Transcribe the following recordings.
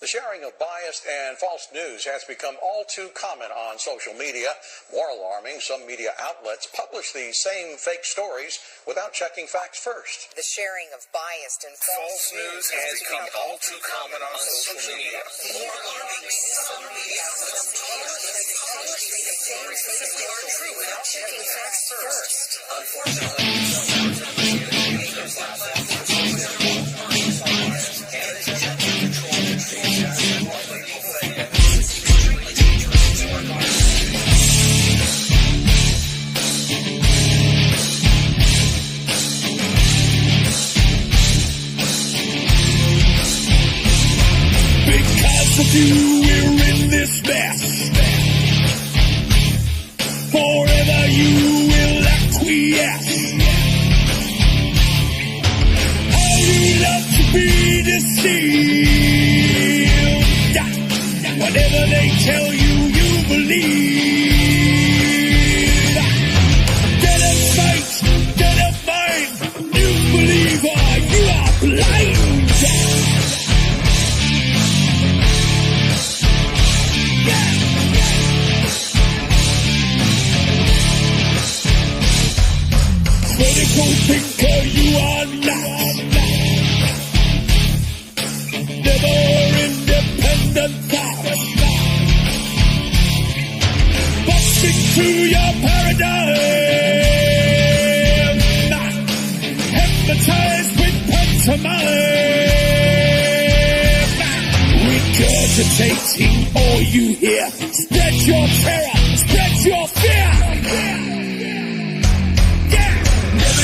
The sharing of biased and false news has become all too common on social media. More alarming, some media outlets publish these same fake stories without checking facts first. The sharing of biased and false news has become all too common on social media. More alarming, some media outlets publish these same fake stories without checking facts first. Unfortunately, you, we're in this mess. Forever you will acquiesce. How you love to be deceived. Whatever they tell you, you believe. Dead of sight, dead of mind. You believer, you are blind. Critical thinker, you are not. Never independent thought. Busting through your paradigm. Hypnotized with pantomime. Regurgitating all you hear. Spread your terror, spread your fear.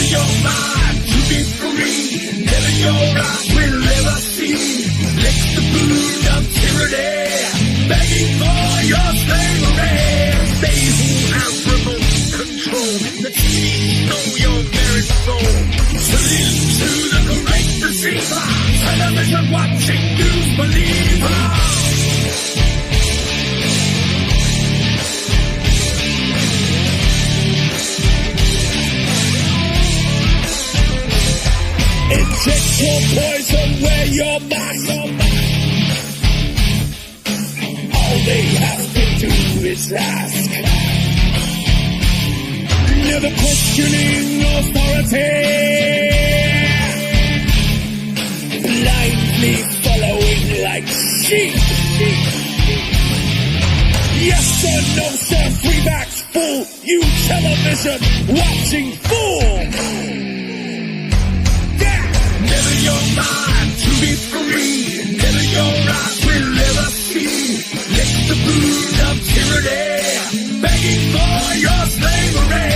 Your mind to be free. Never your eyes will ever see. Lick the boot of tyranny, begging for your slavery. They who have remote control, the teens know your very soul. Salute to the great deceiver, television watching news believer. Inject your poison where your mask. All they have to do is ask. Never questioning authority. Blindly following like sheep. Yes or no, sir, free backs fool. You television watching fool. Never your mind to be free. Never your eyes will ever see. Lick the boot of tyranny, begging for your slavery.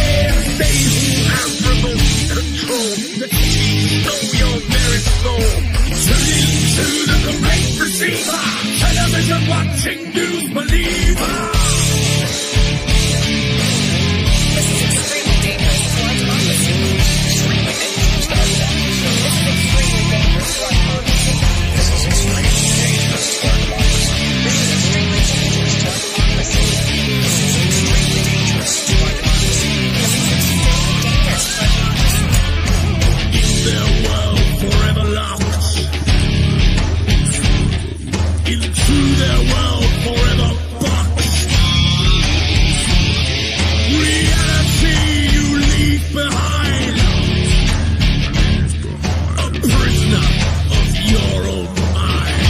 They who have remote control, the teens know your very soul. Salute to the great deceiver, television watching news believer. This is extremely dangerous to our democracy. Extremely dangerous to our democracy. This is extremely dangerous to our democracy. This is extremely dangerous to our democracy. This is extremely dangerous to our democracy. This is extremely dangerous to our democracy. In their world forever locked. Into their world forever boxed. Reality you leave behind. A prisoner of your own mind.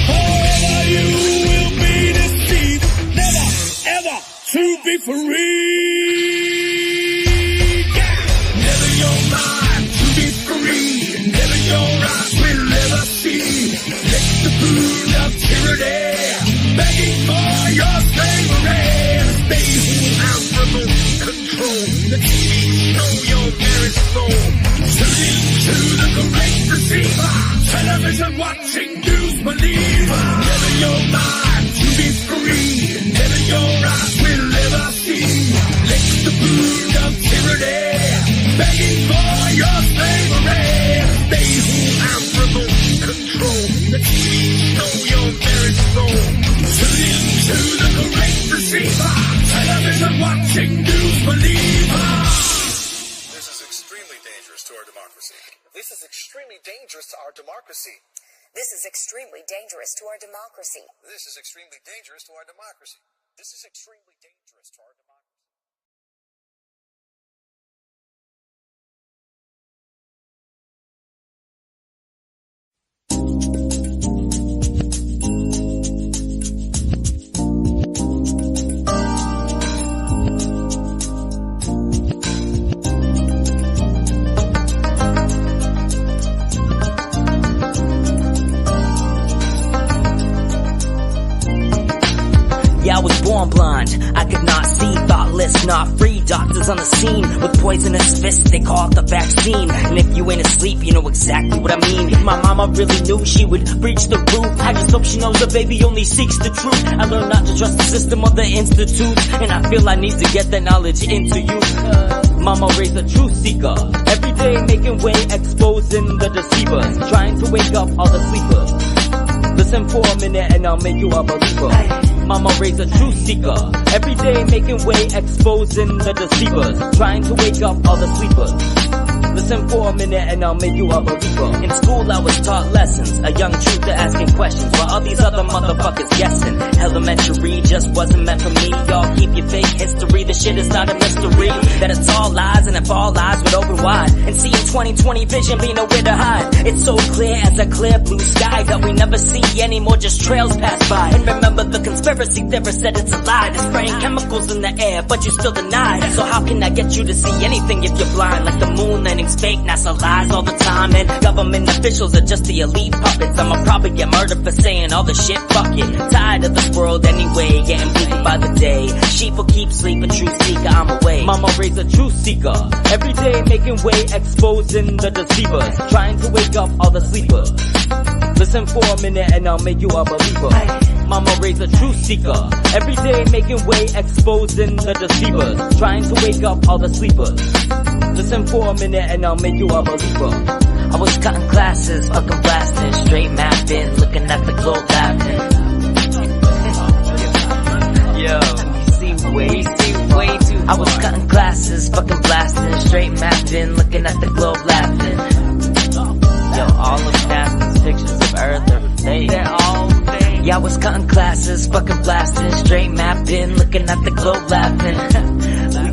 Forever you will be deceived. Never, ever to be free. Never your mind to be free. Never your eyes will ever see. Lick the boot of tyranny, begging for your slavery. They who have remote control, the teens know your very soul. Salute to the great deceiver, television watching news believer. Never your mind to be free. Never your eyes will ever see. Lick the boot of tyranny, begging for your slavery. They who have remote control, the teens know your very soul. Salute to the great deceiver, television watching news believer. This is extremely dangerous to our democracy. This is extremely dangerous to our democracy. This is extremely dangerous to our democracy. This is extremely dangerous to our democracy. This is extremely dangerous to our democracy. I was born blind, I could not see, thoughtless, not free. Doctors on the scene with poisonous fists, they call it the vaccine. And if you ain't asleep, you know exactly what I mean. If my mama really knew, she would breach the roof. I just hope she knows the baby only seeks the truth. I learned not to trust the system or the institutes, and I feel I need to get that knowledge into you. Mama raised a truth seeker, every day making way, exposing the deceivers, trying to wake up all the sleepers. Listen for a minute and I'll make you a believer. Mama raised a truth seeker, every day making way, exposing the deceivers, trying to wake up all the sleepers. Listen for a minute and I'll make you a believer. In school I was taught lessons, a young truther asking questions, while all these other motherfuckers guessing. Elementary just wasn't meant for me. Y'all keep your fake history, the shit is not a mystery. That it's all lies, and if all lies would open wide and see in 2020 vision be nowhere to hide. It's so clear as a clear blue sky that we never see anymore, just trails pass by. And remember the conspiracy theorist said it's a lie. They're spraying chemicals in the air, but you still deny. So how can I get you to see anything if you're blind? Like the moon landing's fake, NASA lies all the time, and government officials are just the elite puppets. I'ma probably get murdered for saying all the shit, fuck it. Tired of this world anyway, getting bleaker by the day. Sheep will keep sleeping, truth seeker, I'm away. Mama raised a truth seeker, every day making way, exposing the deceivers, trying to wake up all the sleepers. Listen for a minute and I'll make you a believer. Mama raised a truth seeker, every day making way, exposing the deceivers, trying to wake up all the sleepers. Listen for a minute and I'll make you a believer. I was cutting classes, fucking blasting, straight mapping, looking at the globe laughing. Yo, you see way too. I was cutting classes, fucking blasting, straight mapping, looking at the globe laughing. Yo, all of past pictures of Earth are fake. They're all fake. Yeah, I was cutting classes, fucking blasting, straight mapping, looking at the globe laughing.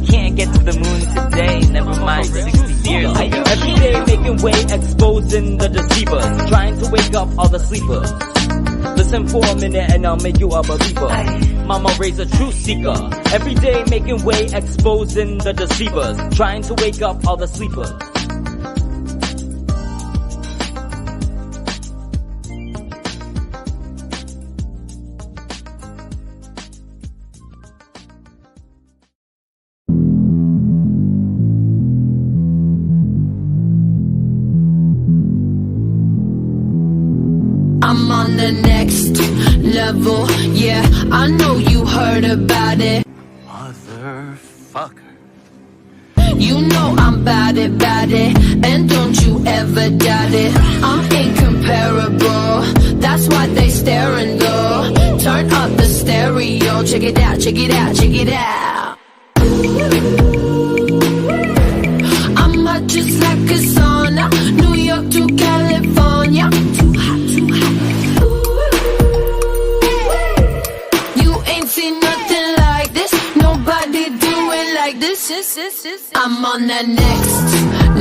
We can't get to the moon today, never mind 60 years ago. Every day making way, exposing the deceivers, trying to wake up all the sleepers. Listen for a minute and I'll make you a believer. Mama raised a truth seeker, every day making way, exposing the deceivers, trying to wake up all the sleepers. I'm on the next level, yeah, I know you heard about it. Motherfucker. You know I'm bout it, and don't you ever doubt it. I'm incomparable, that's why they staring though. Turn up the stereo, check it out, check it out, check it out. I'm hot just like a sauna, New York to California. Too hot, too hot. You ain't seen nothing like this, nobody do it like this. I'm on the next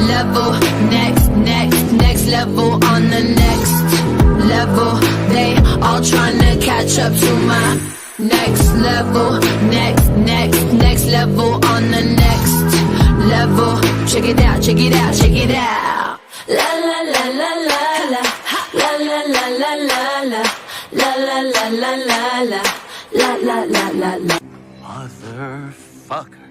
level, next level, on the next level. They all trying to catch up to my next level, next level, on the next level. Check it out, check it out, check it out. La la la la la la, la la la la la la, la la la la la la, la la la la. Motherfucker.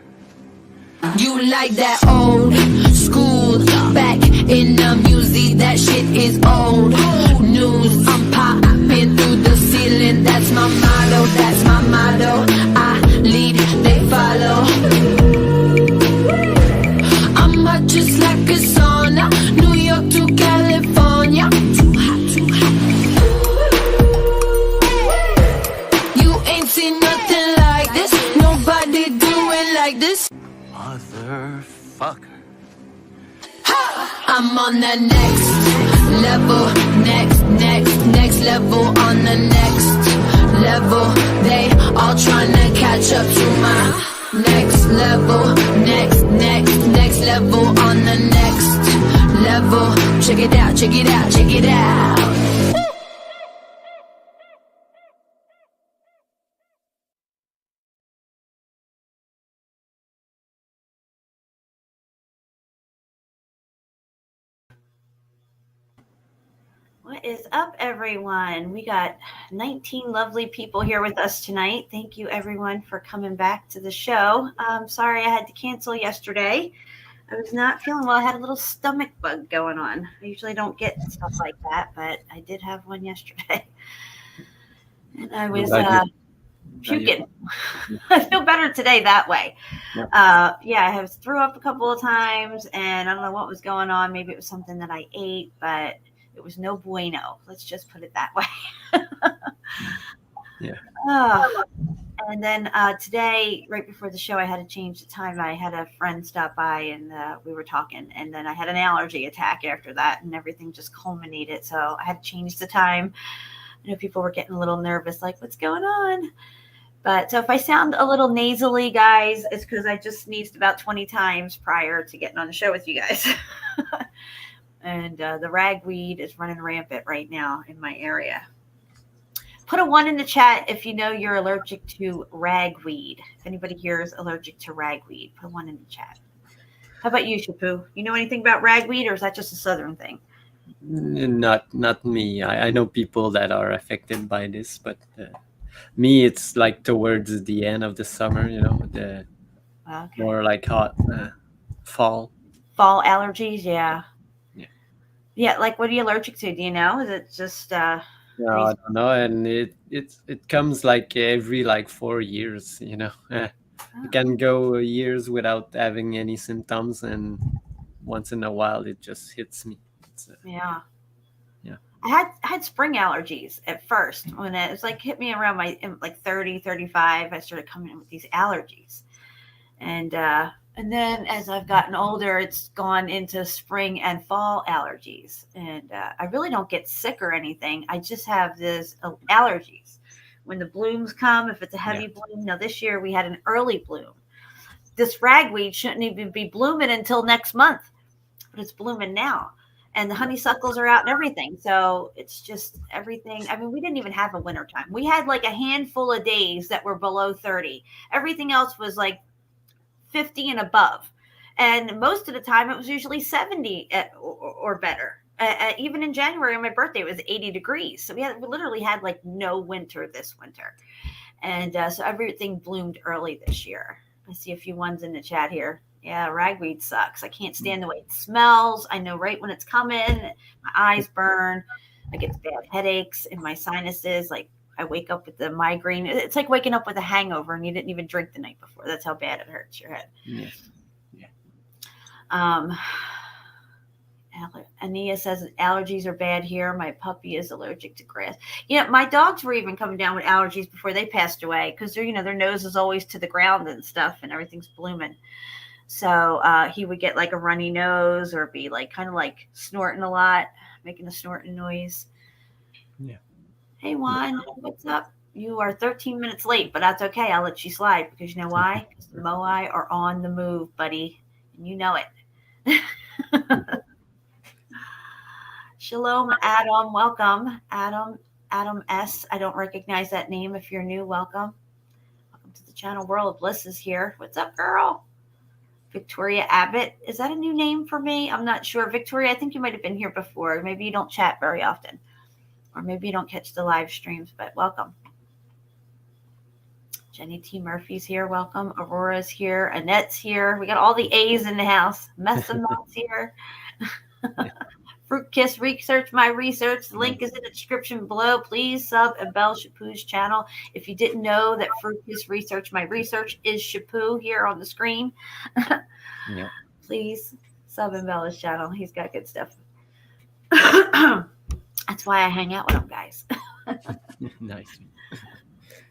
You like that old school, back in the music, that shit is old news. I'm popping through the ceiling, that's my motto, that's my motto. I lead, they follow. I'm hot just like a sauna, New York to California. Too hot, too hot. You ain't seen nothing like this, nobody do it like this. Motherfucker. I'm on the next level, next level, on the next level. They all tryna catch up to my next level, next level, on the next level. Check it out, check it out, check it out. What is up, everyone? We got 19 lovely people here with us tonight. Thank you, everyone, for coming back to the show. Sorry I had to cancel yesterday. I was not feeling well. I had a little stomach bug going on. I usually don't get stuff like that, but I did have one yesterday. And I was puking. I feel better today that way. I threw up a couple of times, and I don't know what was going on. Maybe it was something that I ate, but it was no bueno. Let's just put it that way. And then today, right before the show, I had to change the time. I had a friend stop by, and we were talking. And then I had an allergy attack after that, and everything just culminated. So I had to change the time. I know people were getting a little nervous, like, what's going on? But so if I sound a little nasally, guys, it's because I just sneezed about 20 times prior to getting on the show with you guys. And the ragweed is running rampant right now in my area. Put a 1 in the chat if you know you're allergic to ragweed. If anybody here is allergic to ragweed, put a 1 in the chat. How about you, Shapu? You know anything about ragweed, or is that just a southern thing? Not me. I know people that are affected by this, but me, it's like towards the end of the summer, the more like hot fall. Fall allergies, yeah. Like, what are you allergic to? Do you know? Is it just no, I don't know, and it comes like every 4 years. You can go years without having any symptoms, and once in a while it just hits me. Yeah. I had spring allergies at first. When it was hit me around my 30, 35, I started coming in with these allergies. And then as I've gotten older, it's gone into spring and fall allergies. And I really don't get sick or anything. I just have these allergies. When the blooms come, if it's a heavy bloom, now this year we had an early bloom. This ragweed shouldn't even be blooming until next month, but it's blooming now. And the honeysuckles are out and everything. So it's just everything. I mean, we didn't even have a winter time. We had a handful of days that were below 30. Everything else was 50 and above. And most of the time it was usually 70 or better. Even in January on my birthday, it was 80 degrees. So we literally had no winter this winter. And so everything bloomed early this year. I see a few ones in the chat here. Yeah, ragweed sucks. I can't stand the way it smells. I know right when it's coming. My eyes burn. I get bad headaches in my sinuses. I wake up with the migraine. It's like waking up with a hangover and you didn't even drink the night before. That's how bad it hurts your head. Yeah. Ania says allergies are bad here. My puppy is allergic to grass. Yeah, my dogs were even coming down with allergies before they passed away because their nose is always to the ground and stuff, and everything's blooming. So he would get a runny nose or be kind of snorting a lot, making a snorting noise. Yeah. Hey, Juan, what's up? You are 13 minutes late, but that's okay. I'll let you slide because you know why? Because the Moai are on the move, buddy. And you know it. Shalom, Adam. Welcome. Adam S. I don't recognize that name. If you're new, welcome. Welcome to the channel. World Bliss is here. What's up, girl? Victoria Abbott. Is that a new name for me? I'm not sure. Victoria, I think you might have been here before. Maybe you don't chat very often. Or maybe you don't catch the live streams, but welcome. Jenny T. Murphy's here. Welcome. Aurora's here. Annette's here. We got all the A's in the house. Messamon's here. Fruit Kiss Research My Research. The link is in the description below. Please sub and bell Shapu's channel. If you didn't know that Fruit Kiss Research My Research is Shapu here on the screen, please sub and bell his channel. He's got good stuff. That's why I hang out with him, guys. Nice.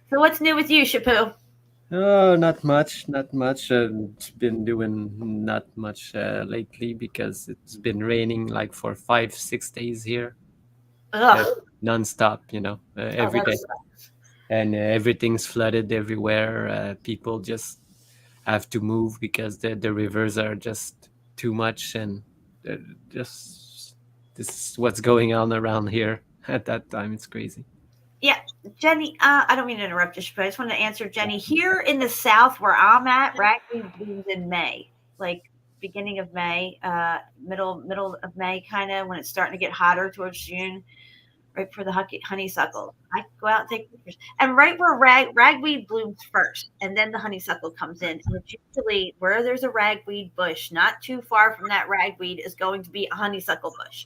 So what's new with you, Shapu? Oh, not much. It's been doing not much lately because it's been raining for 5-6 days here. Ugh. nonstop, every day. And everything's flooded everywhere. People just have to move because the rivers are just too much, and just this is what's going on around here at that time. It's crazy. Yeah, Jenny, I don't mean to interrupt you, but I just wanted to answer Jenny. Here in the South where I'm at, ragweed blooms in May, like beginning of May, middle of May, kind of when it's starting to get hotter towards June, right before the honeysuckle. I go out and take pictures. And right where ragweed blooms first, and then the honeysuckle comes in. And it's usually where there's a ragweed bush, not too far from that ragweed is going to be a honeysuckle bush.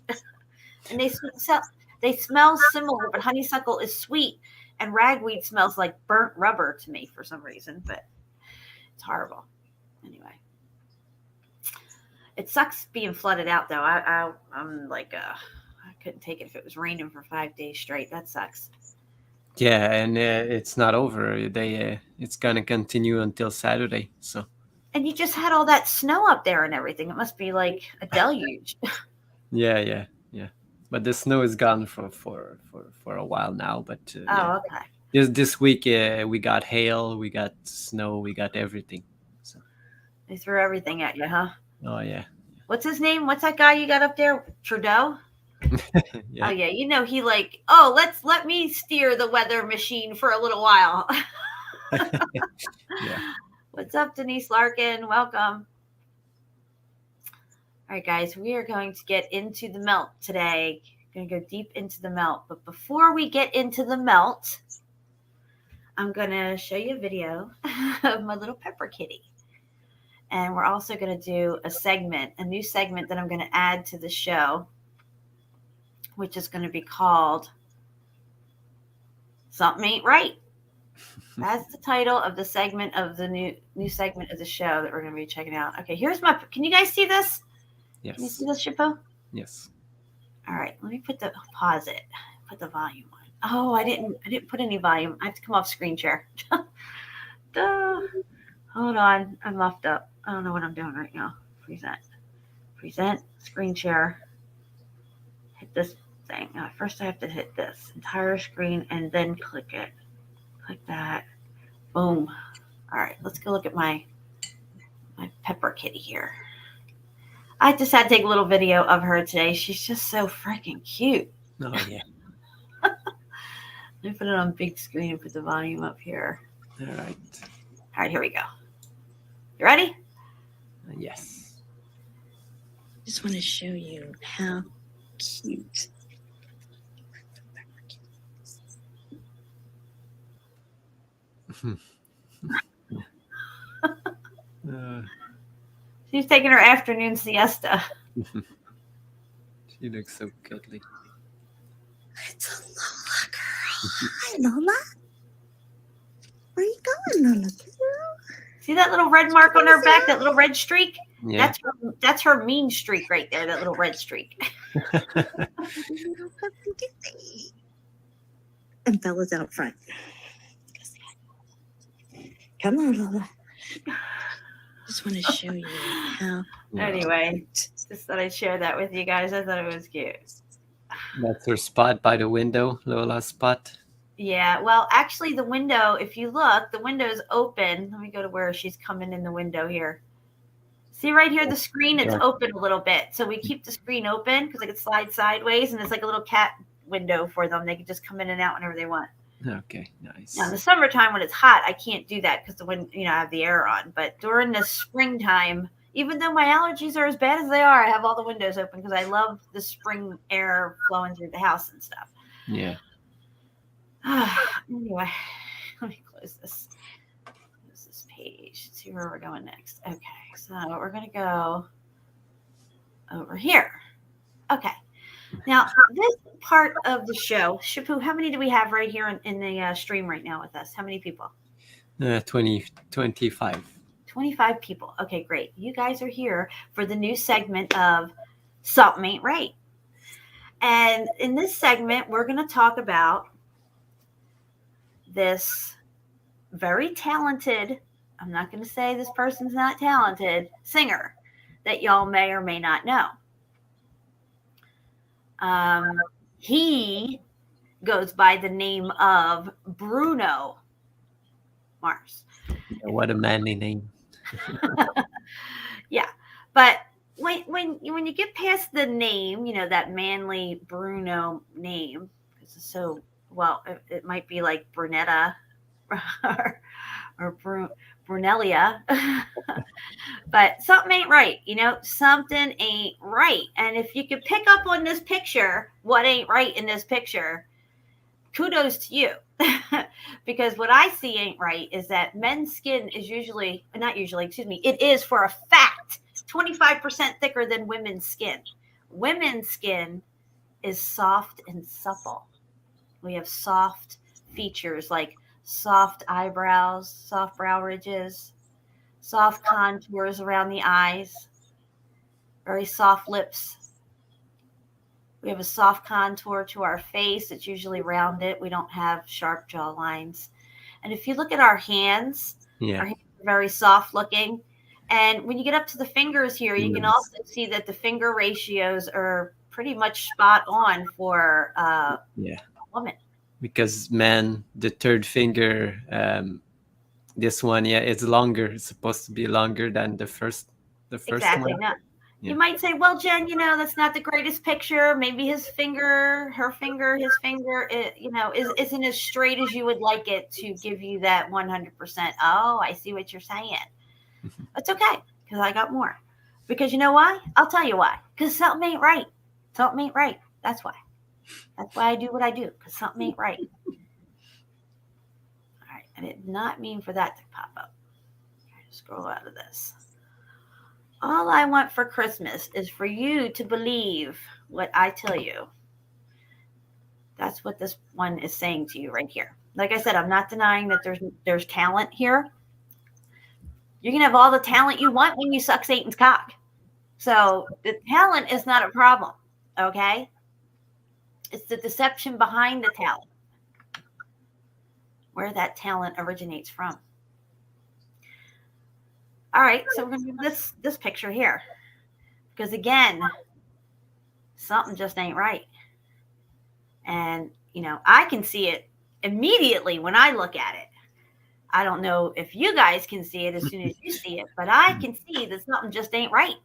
And they smell similar, but honeysuckle is sweet, and ragweed smells like burnt rubber to me for some reason, but it's horrible. Anyway, it sucks being flooded out, though. I'm like, I couldn't take it if it was raining for 5 days straight. That sucks. Yeah, and it's not over. It's gonna continue until Saturday. So. And you just had all that snow up there and everything. It must be like a deluge. Yeah. But the snow is gone for a while now. But okay. This week we got hail, we got snow, we got everything. So they threw everything at you, huh? Oh yeah. What's his name? What's that guy you got up there? Trudeau? Yeah. Oh yeah, he let me steer the weather machine for a little while. Yeah. What's up, Denise Larkin? Welcome. All right, guys, we are going to get into the melt today. We're going to go deep into the melt. But before we get into the melt, I'm going to show you a video of my little pepper kitty. And we're also going to do a new segment that I'm going to add to the show, which is going to be called Something Ain't Right. That's the title of the segment of the new segment of the show that we're going to be checking out. Okay, can you guys see this? Yes. Can you see this, Shippo? Yes. All right, let me pause it. Put the volume on. Oh, I didn't put any volume. I have to come off screen share. Hold on, I'm muffed up. I don't know what I'm doing right now. Present, screen share. Hit this thing. First I have to hit this entire screen and then click it. Click that. Boom. All right, let's go look at my pepper kitty here. I just had to take a little video of her today. She's just so freaking cute. Oh, yeah. Let me put it on big screen and put the volume up here. All right. All right, here we go. You ready? Yes. Just want to show you how cute. She's taking her afternoon siesta. She looks so cuddly. It's a Lola girl. Hi, Lola. Where are you going, Lola girl? See that little red mark on her back? That little red streak? Yeah. That's her mean streak right there. That little red streak. And Bella's out front. Come on, Lola. Just want to show you how. Anyway, just thought I'd share that with you guys. I thought it was cute. That's her spot by the window, Lola's spot. Yeah, well, actually, the window, if you look, the window is open. Let me go to where she's coming in the window here. See right here, the screen, it's open a little bit. So we keep the screen open because it can slide sideways, and it's like a little cat window for them. They can just come in and out whenever they want. Okay, nice. Now, in the summertime when it's hot, I can't do that because I have the air on. But during the springtime, even though my allergies are as bad as they are, I have all the windows open because I love the spring air flowing through the house and stuff. Yeah. Anyway, let me close this. Close this page. Let's see where we're going next. Okay, so we're going to go over here. Okay. Now, this part of the show, Shapu, how many do we have right here in the stream right now with us? How many people? 25. 25 people. Okay, great. You guys are here for the new segment of Something Ain't Right. And in this segment, we're going to talk about this very talented, I'm not going to say this person's not talented, singer that y'all may or may not know. He goes by the name of Bruno Mars. Yeah, what a manly name. Yeah, but when you get past the name, that manly Bruno name, because it's so well, it might be like Brunetta or Brunelia, but something ain't right. Something ain't right. And if you could pick up on this picture, what ain't right in this picture, kudos to you. Because what I see ain't right is that men's skin is it is for a fact 25% thicker than women's skin. Women's skin is soft and supple. We have soft features like soft eyebrows, soft brow ridges, soft contours around the eyes, very soft lips. We have a soft contour to our face. It's usually rounded. We don't have sharp jaw lines. And if you look at our hands, our hands are very soft looking. And when you get up to the fingers here, you can also see that the finger ratios are pretty much spot on for a woman. Because man, the third finger, this one, it's longer. It's supposed to be longer than the first Exactly. one. No. You might say, well, Jen, that's not the greatest picture. Maybe his finger, isn't as straight as you would like it to give you that 100%. Oh, I see what you're saying. It's okay, because I got more. Because you know why? I'll tell you why. Because something ain't right. Something ain't right. That's why. That's why I do what I do, because something ain't right. All right. I did not mean for that to pop up. Scroll out of this. All I want for Christmas is for you to believe what I tell you. That's what this one is saying to you right here. Like I said, I'm not denying that there's talent here. You can have all the talent you want when you suck Satan's cock. So the talent is not a problem, okay? It's the deception behind the talent, where that talent originates from. All right, so we're going to do this picture here. Because again, something just ain't right. And, I can see it immediately when I look at it. I don't know if you guys can see it as soon as you see it, but I can see that something just ain't right.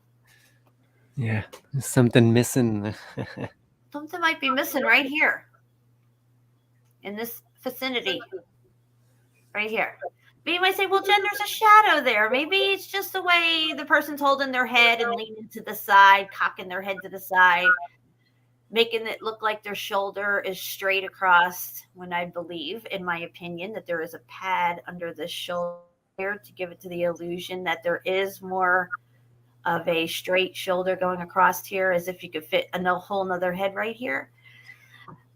Yeah, there's something missing. Something might be missing right here. In this vicinity. Right here. But you might say, well, Jen, there's a shadow there. Maybe it's just the way the person's holding their head and leaning to the side, cocking their head to the side, making it look like their shoulder is straight across, when I believe, in my opinion, that there is a pad under the shoulder to give it to the illusion that there is more of a straight shoulder going across here, as if you could fit a whole nother head right here.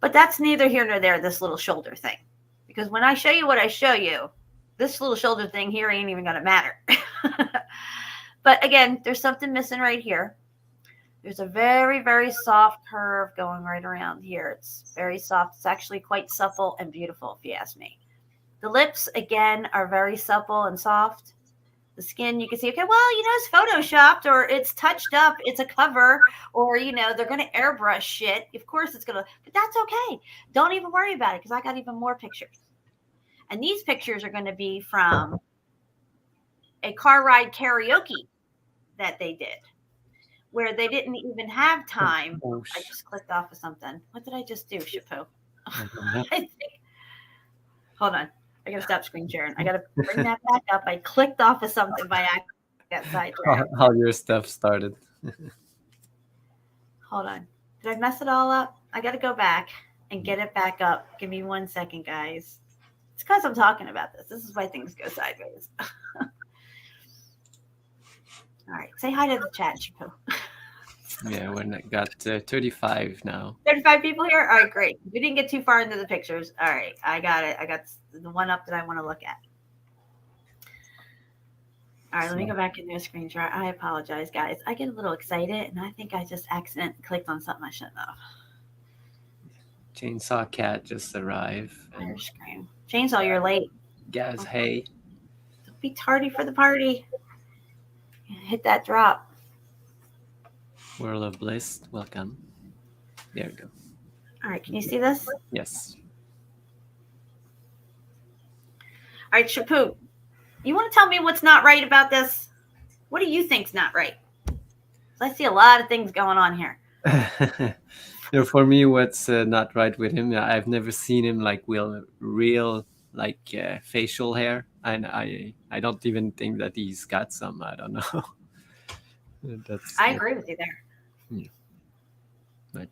But that's neither here nor there, this little shoulder thing. Because when I show you what I show you, this little shoulder thing here ain't even going to matter. But again, there's something missing right here. There's a very, very soft curve going right around here. It's very soft. It's actually quite supple and beautiful, if you ask me. The lips, again, are very supple and soft. The skin, you can see, okay, well, it's photoshopped, or it's touched up. It's a cover, or, they're going to airbrush shit. Of course it's going to, but that's okay. Don't even worry about it, because I got even more pictures. And these pictures are going to be from a car ride karaoke that they did, where they didn't even have time. I just clicked off of something. What did I just do, Chapeau? I think. Hold on. I got to stop screen sharing. I got to bring that back up. I clicked off of something by accident. How your stuff started. Hold on. Did I mess it all up? I got to go back and get it back up. Give me 1 second, guys. It's because I'm talking about this. This is why things go sideways. All right. Say hi to the chat, Chapeau. Yeah, we got 35 now. 35 people here? All right, great. We didn't get too far into the pictures. All right, I got it. I got the one up that I want to look at. All right, let me go back into a screen share. I apologize, guys. I get a little excited, and I think I just accidentally clicked on something I shouldn't have. Chainsaw Cat just arrived. Screen. Chainsaw, you're late. Guys, hey. Don't be tardy for the party. Hit that drop. World of Bliss, welcome. There we go. All right, can you see this? Yes. All right, Shapu, you want to tell me what's not right about this? What do you think's not right? I see a lot of things going on here. For me, what's not right with him? I've never seen him like real like facial hair, and I don't even think that he's got some. I don't know. I agree with you there. Yeah. But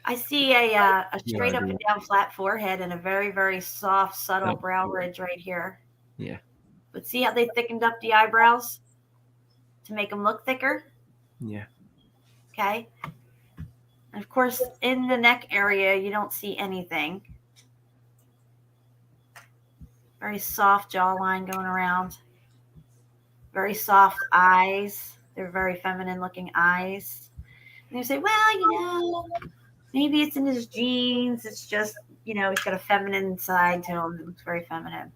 I see a straight up and down flat forehead and a very, very soft, subtle brow ridge right here. Yeah. But see how they thickened up the eyebrows to make them look thicker? Yeah. Okay. And of course, in the neck area, you don't see anything. Very soft jawline going around. Very soft eyes. They're very feminine looking eyes. And you say, well, maybe it's in his genes. It's just, he's got a feminine side to him. It looks very feminine.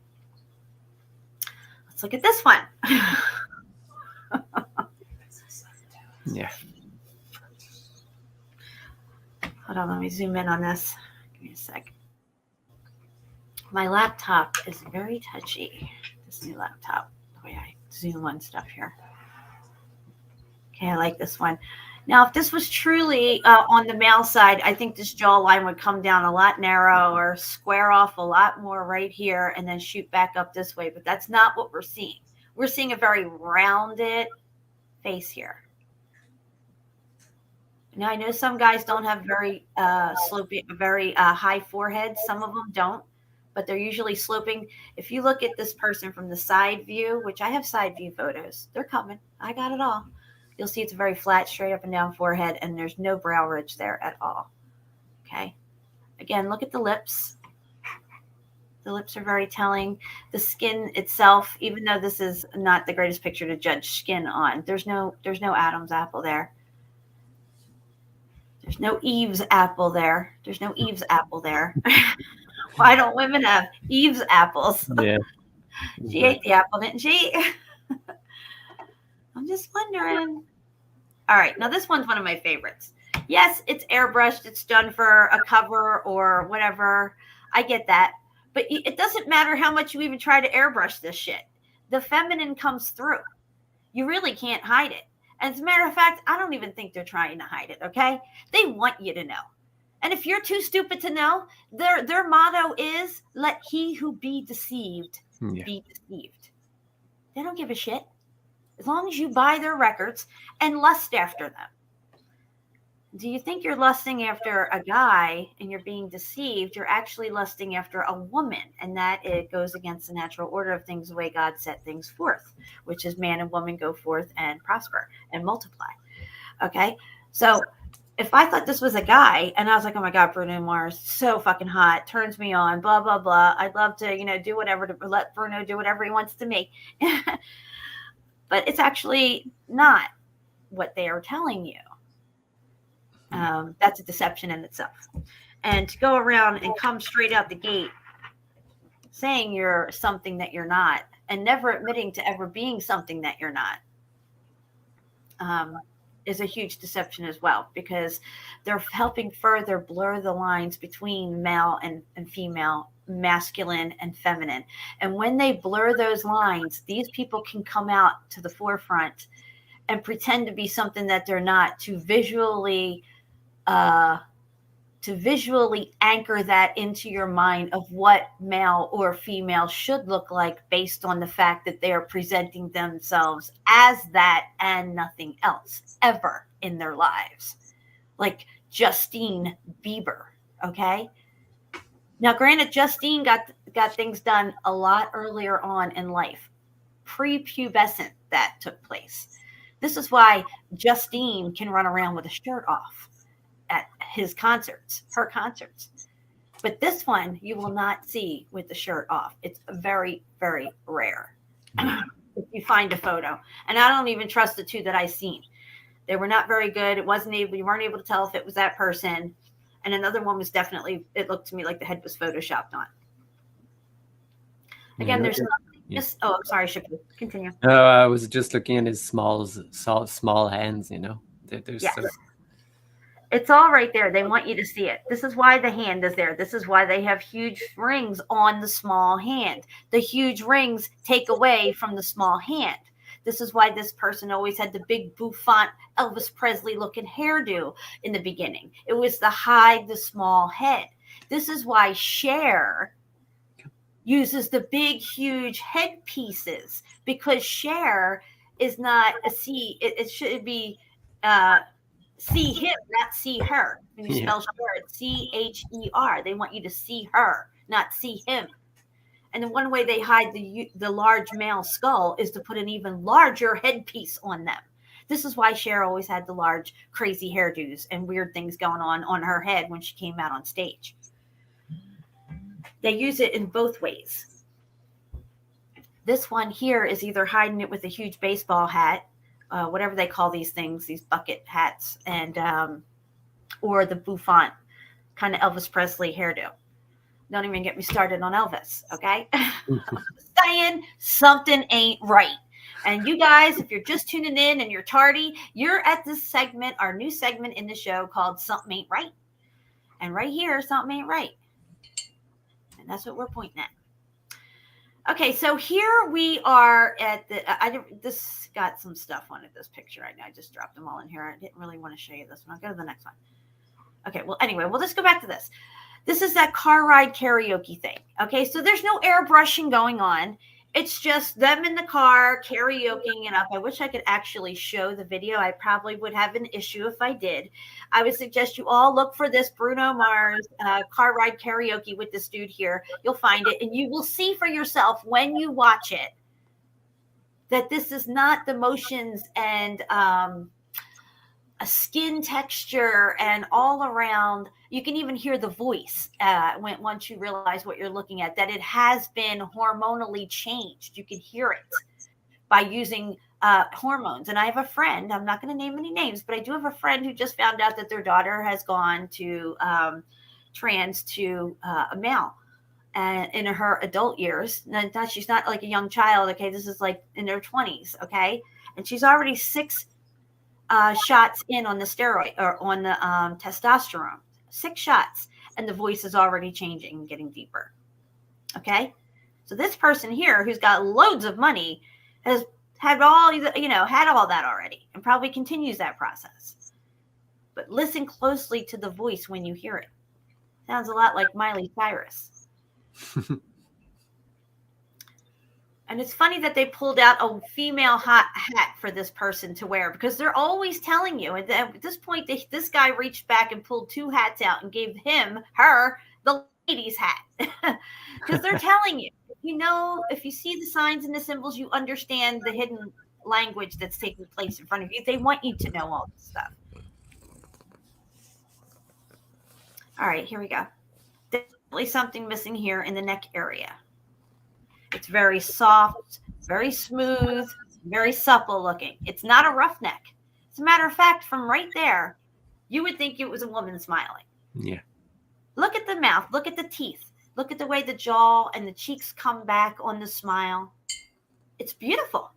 Let's look at this one. Yeah. Hold on, let me zoom in on this. Give me a sec. My laptop is very touchy. This new laptop, the way I zoom on stuff here. Okay, I like this one. Now, if this was truly on the male side, I think this jawline would come down a lot narrower, square off a lot more right here, and then shoot back up this way. But that's not what we're seeing. We're seeing a very rounded face here. Now, I know some guys don't have very sloping, very high foreheads. Some of them don't, but they're usually sloping. If you look at this person from the side view, which I have side view photos, they're coming. I got it all. You'll see it's a very flat, straight up and down forehead, and there's no brow ridge there at all. Okay. Again, look at the lips. The lips are very telling. The skin itself, even though this is not the greatest picture to judge skin on, there's no Adam's apple there. There's no Eve's apple there. There's no Eve's apple there. Why don't women have Eve's apples? Yeah. She ate the apple, didn't she? I'm just wondering. All right. Now, this one's one of my favorites. Yes, it's airbrushed. It's done for a cover or whatever. I get that. But it doesn't matter how much you even try to airbrush this shit. The feminine comes through. You really can't hide it. And as a matter of fact, I don't even think they're trying to hide it, okay? They want you to know. And if you're too stupid to know, their motto is, let he who be deceived be deceived. They don't give a shit. As long as you buy their records and lust after them. Do you think you're lusting after a guy and you're being deceived? You're actually lusting after a woman. And that it goes against the natural order of things, the way God set things forth, which is man and woman go forth and prosper and multiply. Okay. So if I thought this was a guy and I was like, oh my God, Bruno Mars, so fucking hot, turns me on, blah, blah, blah. I'd love to, do whatever, to let Bruno do whatever he wants to me. But it's actually not what they are telling you. That's a deception in itself. And to go around and come straight out the gate saying you're something that you're not and never admitting to ever being something that you're not is a huge deception as well, because they're helping further blur the lines between male and female, masculine and feminine. And when they blur those lines, these people can come out to the forefront and pretend to be something that they're not, to visually anchor that into your mind of what male or female should look like based on the fact that they are presenting themselves as that and nothing else ever in their lives. Like Justine Bieber, okay? Now, granted, Justine got things done a lot earlier on in life. Prepubescent that took place. This is why Justine can run around with a shirt off at her concerts. But this one you will not see with the shirt off. It's very, very rare if you find a photo. And I don't even trust the two that I've seen. They were not very good. You weren't able to tell if it was that person. And another one was definitely, it looked to me like the head was photoshopped on. Again, there's nothing. Oh, I'm sorry, Shipu. Continue. I was just looking at his small hands, They're yes. It's all right there. They want you to see it. This is why the hand is there. This is why they have huge rings on the small hand. The huge rings take away from the small hand. This is why this person always had the big bouffant Elvis Presley looking hairdo in the beginning. It was to hide the small head. This is why Cher uses the big, huge headpieces, because Cher is not a C. It should be see him, not see her. When you spell Cher, it's CHER. They want you to see her, not see him. And the one way they hide the large male skull is to put an even larger headpiece on them. This is why Cher always had the large, crazy hairdos and weird things going on her head when she came out on stage. They use it in both ways. This one here is either hiding it with a huge baseball hat, whatever they call these things, these bucket hats, and or the bouffant kind of Elvis Presley hairdo. Don't even get me started on Elvis, okay? Saying something ain't right. And you guys, if you're just tuning in and you're tardy, you're at this segment, our new segment in the show called Something Ain't Right. And right here, something ain't right. And that's what we're pointing at. Okay, so here we are at the, this got some stuff on it, this picture right now. I just dropped them all in here. I didn't really want to show you this one. I'll go to the next one. Okay, well, anyway, we'll just go back to this. This is that car ride karaoke thing. Okay, so there's no airbrushing going on. It's just them in the car karaokeing it up. I wish I could actually show the video. I probably would have an issue if I did. I would suggest you all look for this Bruno Mars car ride karaoke with this dude here. You'll find it, and you will see for yourself when you watch it that this is not the motions and a skin texture and all around. You can even hear the voice once you realize what you're looking at, that it has been hormonally changed. You can hear it by using hormones. And I have a friend, I'm not going to name any names, but I do have a friend who just found out that their daughter has gone to trans to a male in her adult years. Now, she's not like a young child, okay? This is like in her 20s, okay? And she's already 6 shots in on the steroid or on the testosterone. 6 shots, and the voice is already changing and getting deeper. Okay, so this person here who's got loads of money has had all that already, and probably continues that process. But listen closely to the voice when you hear it. Sounds a lot like Miley Cyrus. And it's funny that they pulled out a female hot hat for this person to wear, because they're always telling you. And at this point, this guy reached back and pulled 2 hats out and gave her the ladies' hat. Because they're telling you, if you see the signs and the symbols, you understand the hidden language that's taking place in front of you. They want you to know all this stuff. All right, here we go. Definitely something missing here in the neck area. It's very soft, very smooth, very supple looking. It's not a rough neck. As a matter of fact, from right there, you would think it was a woman smiling. Yeah. Look at the mouth. Look at the teeth. Look at the way the jaw and the cheeks come back on the smile. It's beautiful.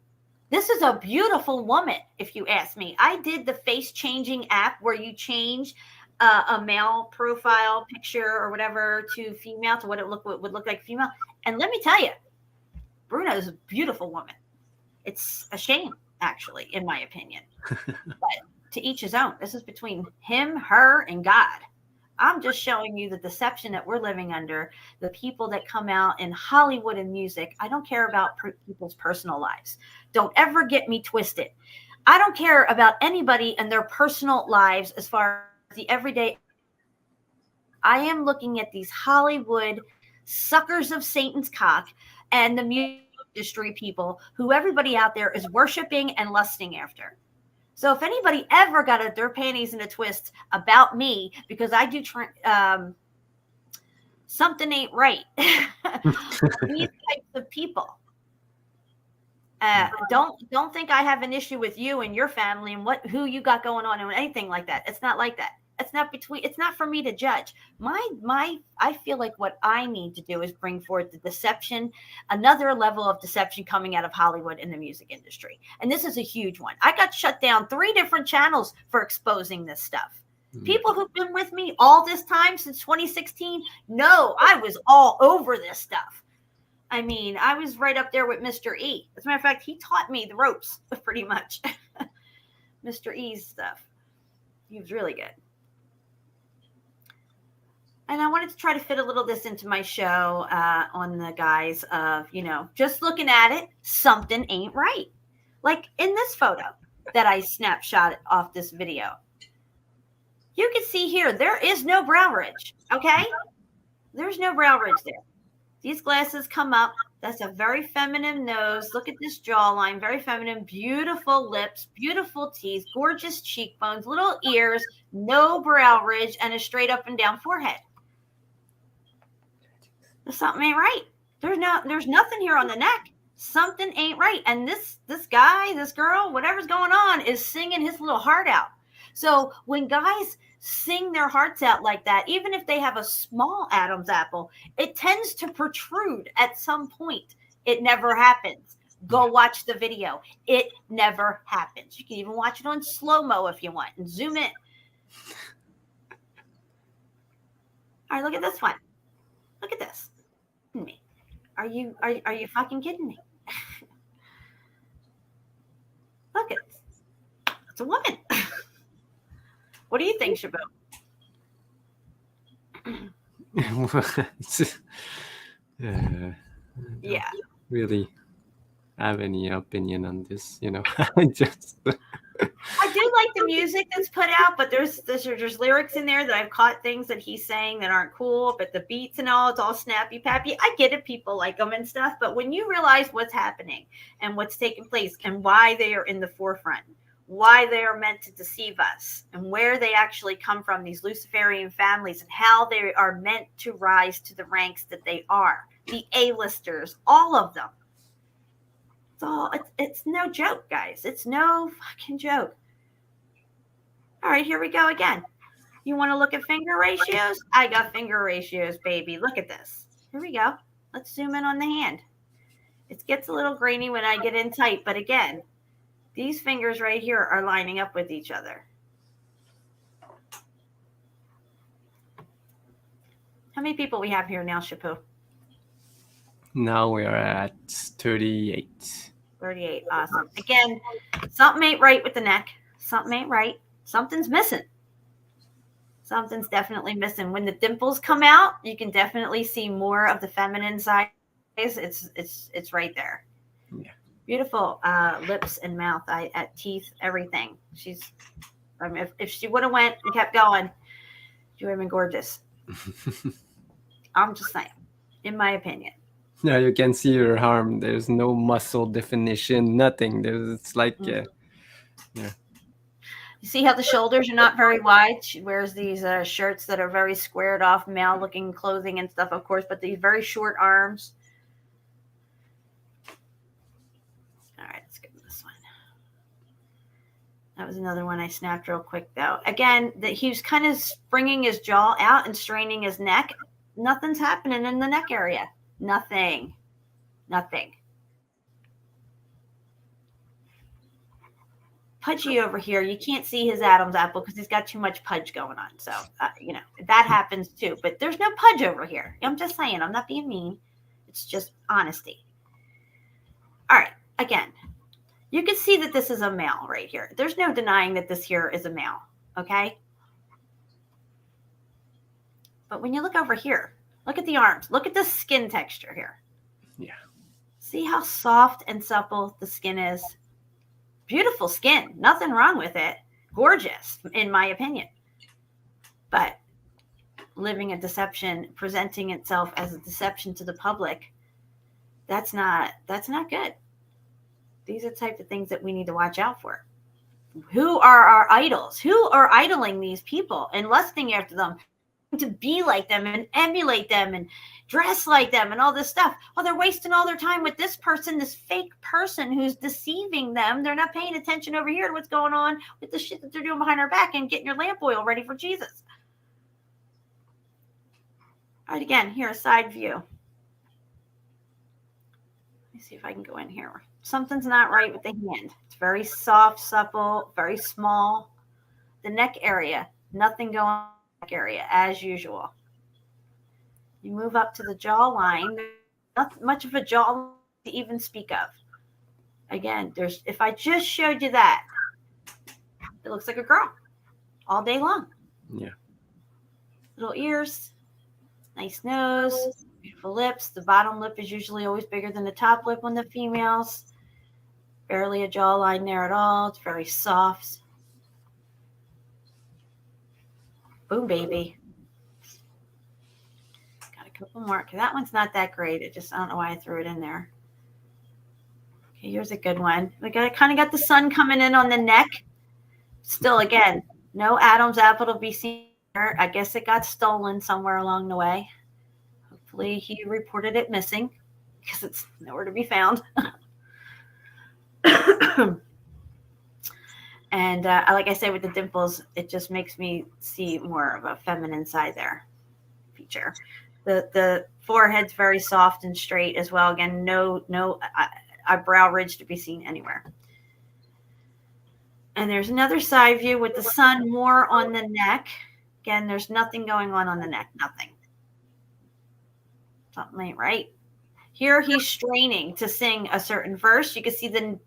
This is a beautiful woman, if you ask me. I did the face changing app where you change a male profile picture or whatever to female, to what it would look like female. And let me tell you, Bruno is a beautiful woman. It's a shame, actually, in my opinion. But to each his own. This is between him, her, and God. I'm just showing you the deception that we're living under, the people that come out in Hollywood and music. I don't care about people's personal lives. Don't ever get me twisted. I don't care about anybody and their personal lives as far as the everyday. I am looking at these Hollywood suckers of Satan's cock and the music industry people who everybody out there is worshiping and lusting after. So if anybody ever got their panties in a twist about me because I do something ain't right. These types of people. Don't think I have an issue with you and your family and who you got going on and anything like that. It's not like that. It's not for me to judge. I feel like what I need to do is bring forth the deception, another level of deception coming out of Hollywood in the music industry. And this is a huge one. I got shut down 3 different channels for exposing this stuff. People who've been with me all this time since 2016 know I was all over this stuff. I mean, I was right up there with Mr. E. As a matter of fact, he taught me the ropes pretty much. Mr. E's stuff. He was really good. And I wanted to try to fit a little of this into my show on the guise of, just looking at it, something ain't right. Like in this photo that I snapshot off this video. You can see here, there is no brow ridge, okay? There's no brow ridge there. These glasses come up. That's a very feminine nose. Look at this jawline, very feminine, beautiful lips, beautiful teeth, gorgeous cheekbones, little ears, no brow ridge, and a straight up and down forehead. Something ain't right. There's nothing here on the neck. Something ain't right. And this guy, this girl, whatever's going on is singing his little heart out. So when guys sing their hearts out like that, even if they have a small Adam's apple, it tends to protrude at some point. It never happens. Go watch the video. It never happens. You can even watch it on slow-mo if you want and zoom in. All right, look at this one. Look at this. Me. Are you fucking kidding me? Look, it's a woman. What do you think, Shabu? Yeah. Really have any opinion on this, I just. I do like the music that's put out, but there's lyrics in there that I've caught things that he's saying that aren't cool, but the beats and all, it's all snappy pappy. I get it, people like them and stuff, but when you realize what's happening and what's taking place and why they are in the forefront, why they are meant to deceive us and where they actually come from, these Luciferian families, and how they are meant to rise to the ranks that they are, the A-listers, all of them. It's no joke, guys. It's no fucking joke. All right, here we go again. You want to look at finger ratios? I got finger ratios, baby. Look at this. Here we go. Let's zoom in on the hand. It gets a little grainy when I get in tight, but again, these fingers right here are lining up with each other. How many people we have here now, Shapu? Now we are at 38. 38. Awesome. Again, something ain't right with the neck. Something ain't right. Something's missing. Something's definitely missing. When the dimples come out, you can definitely see more of the feminine side. It's right there. Yeah. Beautiful lips and mouth, teeth, everything. If she would have went and kept going, she would have been gorgeous. I'm just saying, in my opinion. Yeah, you can see her arm. There's no muscle definition, nothing. It's like, yeah. You see how the shoulders are not very wide? She wears these shirts that are very squared off, male-looking clothing and stuff, of course, but these very short arms. All right, let's get this one. That was another one I snapped real quick, though. Again, he was kind of springing his jaw out and straining his neck. Nothing's happening in the neck area. Nothing. Pudgy over here. You can't see his Adam's apple because he's got too much pudge going on. So, that happens too. But there's no pudge over here. I'm just saying. I'm not being mean. It's just honesty. All right. Again, you can see that this is a male right here. There's no denying that this here is a male. Okay? But when you look over here, look at the arms. Look at the skin texture here. Yeah. See how soft and supple the skin is? Beautiful skin. Nothing wrong with it. Gorgeous, in my opinion. But living a deception, presenting itself as a deception to the public, that's not good. These are the type of things that we need to watch out for. Who are our idols? Who are idling these people and lusting after them? To be like them and emulate them and dress like them and all this stuff. Oh, they're wasting all their time with this person, this fake person who's deceiving them. They're not paying attention over here to what's going on with the shit that they're doing behind our back and getting your lamp oil ready for Jesus. All right, again, here, a side view. Let me see if I can go in here. Something's not right with the hand. It's very soft, supple, very small. The neck area, Nothing going on in the neck area as usual. You move up to the jawline. Not much of a jawline to even speak of. Again, if I just showed you that, it looks like a girl all day long. Yeah. Little ears, nice nose, beautiful lips. The bottom lip is usually always bigger than the top lip on the females. Barely a jawline there at all. It's very soft. Boom, baby. Got a couple more. Okay, that one's not that great. I don't know why I threw it in there. Okay, here's a good one. We kind of got the sun coming in on the neck. Still, again, no Adam's apple to be seen there. I guess it got stolen somewhere along the way. Hopefully he reported it missing because it's nowhere to be found. And like I say, with the dimples, it just makes me see more of a feminine side there feature. The forehead's very soft and straight as well. Again, no eyebrow ridge to be seen anywhere. And there's another side view with the sun more on the neck. Again, there's nothing going on the neck. Nothing. Something ain't right. Here he's straining to sing a certain verse. You can see the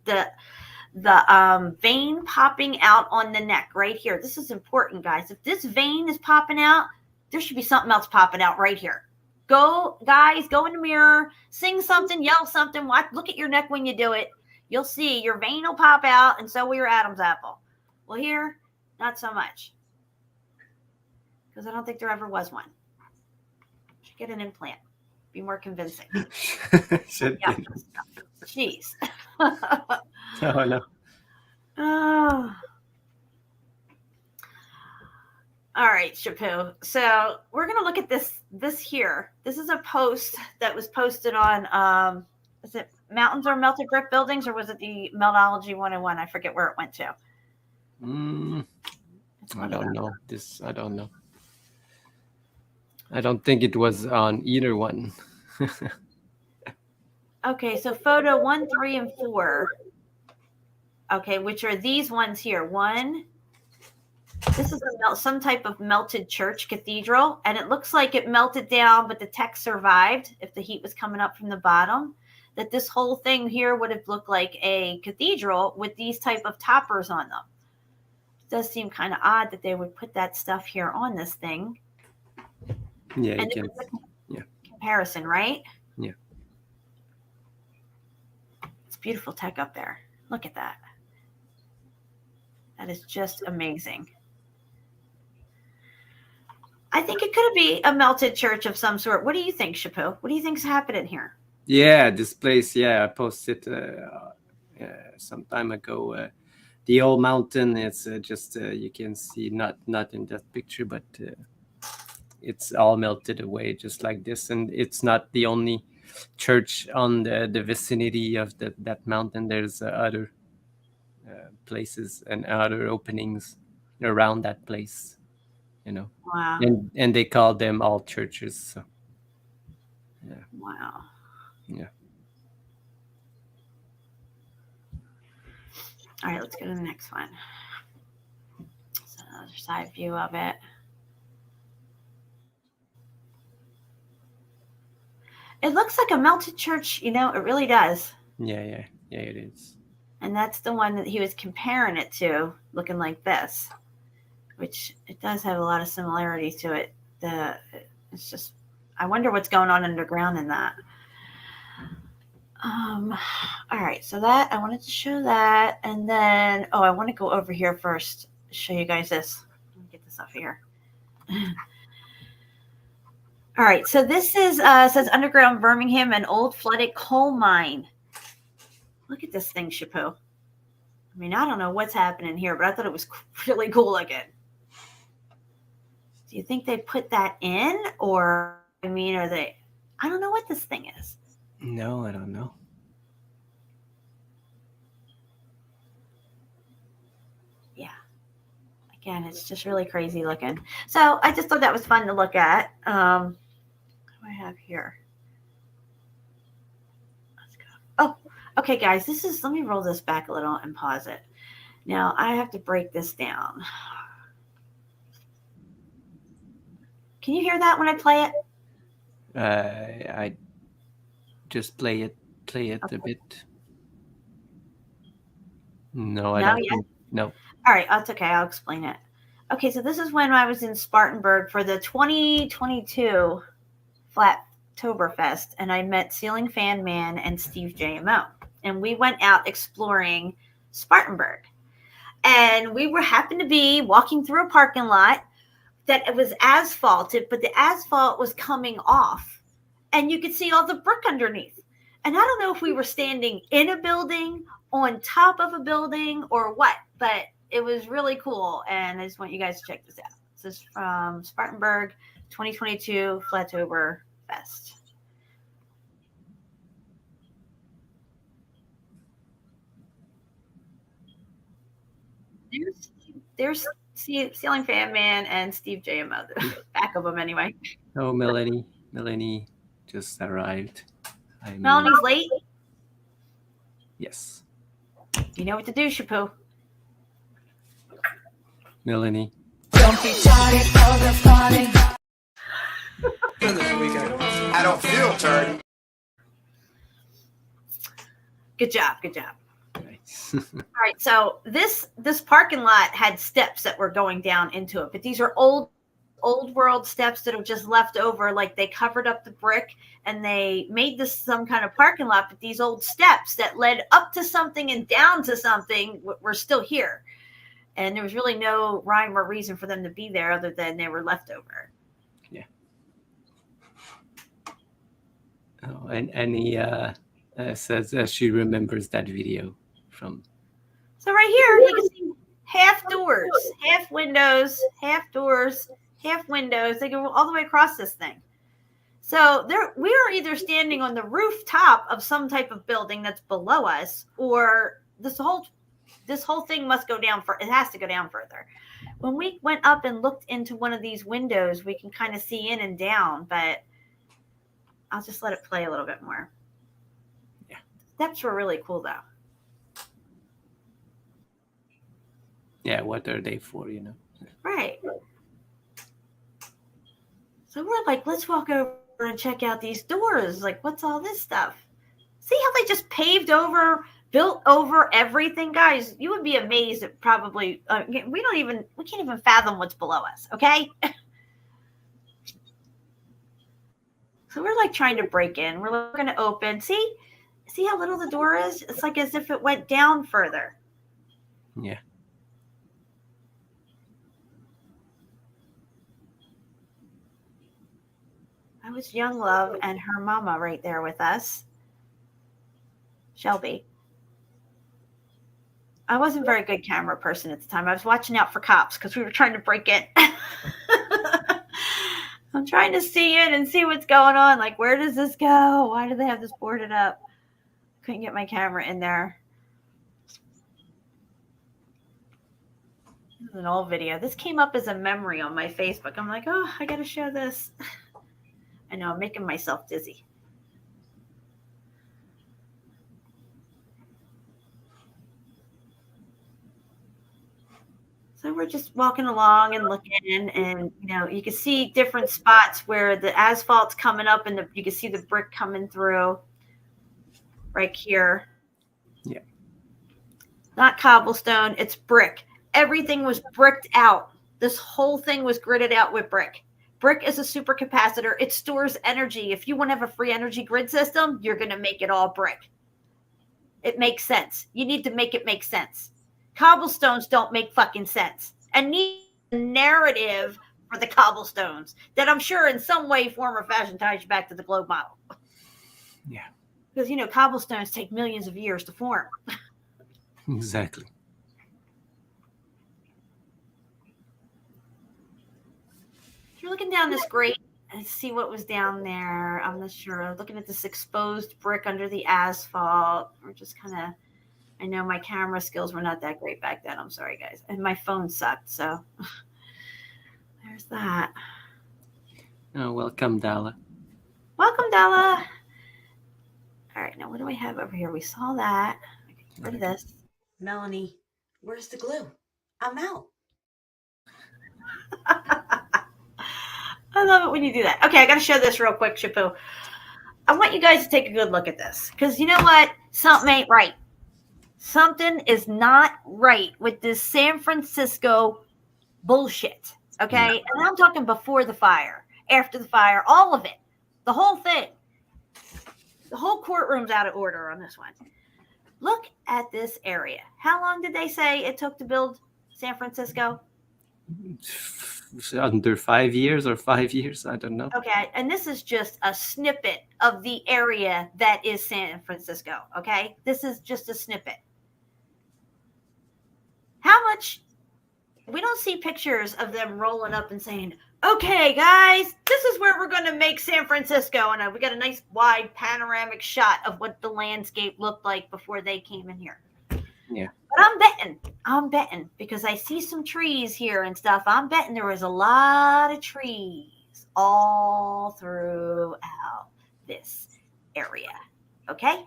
vein popping out on the neck right here. This is important, guys. If this vein is popping out, there should be something else popping out right here. Go, guys, go in the mirror, sing something, yell something, look at your neck when you do it. You'll see your vein will pop out, and so will your Adam's apple. Well, here, not so much. Because I don't think there ever was one. Should get an implant. Be more convincing. Yeah. Jeez. Oh, no. Oh. All right, Shapu. So we're going to look at this here. This is a post that was posted on, is it Mountains or Melted Brick Buildings, or was it the Meltology 101? I forget where it went to. I don't know. I don't know. I don't think it was on either one. Okay, so photo 1, 3, and 4. Okay, which are these ones here. 1. This is some type of melted church cathedral, and it looks like it melted down, but the text survived if the heat was coming up from the bottom. That this whole thing here would have looked like a cathedral with these type of toppers on them. It does seem kind of odd that they would put that stuff here on this thing. Yeah, and you can. Yeah. Comparison, right? Yeah. It's beautiful tech up there. Look at that. That is just amazing. I think it could be a melted church of some sort. What do you think, Shapu? What do you think's happening here? Yeah, this place. Yeah, I posted some time ago. The old mountain. It's just you can see not in that picture, but it's all melted away just like this, and it's not the only church on the vicinity of that mountain. There's other places and other openings around that place, you know. Wow. And they call them all churches. So yeah. Wow. Yeah. All right, let's go to the next one. So another side view of it. It looks like a melted church, you know, it really does. Yeah, it is. And that's the one that he was comparing it to, looking like this, which it does have a lot of similarities to it. It's just, I wonder what's going on underground in that. All right, so that, I wanted to show that. And then, I want to go over here first, show you guys this. Let me get this off here. All right, so this is says underground Birmingham, an old flooded coal mine. Look at this thing, Shapu. I mean, I don't know what's happening here, but I thought it was really cool looking. Do you think they put that in, or I mean, are they? I don't know what this thing is. No, I don't know. Yeah. Again, it's just really crazy looking. So I just thought that was fun to look at. What do I have here? Let's go. Oh, okay, guys. Let me roll this back a little and pause it. Now I have to break this down. Can you hear that when I play it? I just play it Okay. a bit. No, I No, don't yet? think. No. All right, that's okay. I'll explain it. Okay, so this is when I was in Spartanburg for the 2022 Flattoberfest, and I met Ceiling Fan Man and Steve JMO. And we went out exploring Spartanburg. And we happened to be walking through a parking lot that it was asphalted, but the asphalt was coming off. And you could see all the brick underneath. And I don't know if we were standing in a building, on top of a building, or what, but it was really cool. And I just want you guys to check this out. This is from Spartanburg 2022 Flattoberfest. There's Ceiling Fan Man and Steve JMO, the back of them anyway. Oh, Melanie just arrived. Melanie's late. Yes. You know what to do, Shapu. Melanie. Don't be tardy for the party. I don't feel turd. Good job. Good job. Nice. All right, so this parking lot had steps that were going down into it, but these are old world steps that are just left over. Like they covered up the brick and they made this some kind of parking lot, but these old steps that led up to something and down to something were still here. And there was really no rhyme or reason for them to be there other than they were left over. Yeah. Oh, and he says she remembers that video from. So right here, you can see half doors, half windows, half doors, half windows. They go all the way across this thing. So we are either standing on the rooftop of some type of building that's below us, or this whole thing must go down. It has to go down further. When we went up and looked into one of these windows, we can kind of see in and down, but I'll just let it play a little bit more. Yeah. Steps were really cool, though. Yeah, what are they for, Right. So we're like, let's walk over and check out these doors. Like, what's all this stuff? See how they just built over everything? Guys, you would be amazed at probably, we can't even fathom what's below us, okay? So we're like trying to break in. We're going to open. See how little the door is? It's like as if it went down further. Yeah. I was Young Love and her mama right there with us. Shelby. I wasn't a very good camera person at the time. I was watching out for cops because we were trying to break in. I'm trying to see it and see what's going on. Like, where does this go? Why do they have this boarded up? Couldn't get my camera in there. This is an old video. This came up as a memory on my Facebook. I'm like, oh, I got to show this. I know, I'm making myself dizzy. So we're just walking along and looking, and you can see different spots where the asphalt's coming up, and you can see the brick coming through. Right here. Yeah. Not cobblestone, it's brick. Everything was bricked out. This whole thing was gridded out with brick. Brick is a supercapacitor. It stores energy. If you want to have a free energy grid system, you're going to make it all brick. It makes sense. You need to make it make sense. Cobblestones don't make fucking sense. And need a narrative for the cobblestones that I'm sure in some way, form, or fashion ties you back to the globe model. Yeah. Because, cobblestones take millions of years to form. Exactly. You're looking down this grate and see what was down there. I'm not sure. Looking at this exposed brick under the asphalt. We're just kind of, I know my camera skills were not that great back then. I'm sorry, guys. And my phone sucked. So there's that. Oh, welcome, Dalla. Welcome, Dalla. All right. Now, what do I have over here? We saw that. Get rid of this. Melanie, where's the glue? I'm out. I love it when you do that. Okay, I got to show this real quick, Shapu. I want you guys to take a good look at this because you know what? Something ain't right. Something is not right with this San Francisco bullshit. Okay, Yeah. and I'm talking before the fire, after the fire, all of it, the whole thing. The whole courtroom's out of order on this one. Look at this area. How long did they say it took to build San Francisco? Under 5 years or 5 years, I don't know. Okay, and this is just a snippet of the area that is San Francisco, okay? This is just a snippet. How much? We don't see pictures of them rolling up and saying, okay, guys, this is where we're going to make San Francisco. And we got a nice wide panoramic shot of what the landscape looked like before they came in here. Yeah. But I'm betting because I see some trees here and stuff. I'm betting there was a lot of trees all throughout this area. Okay?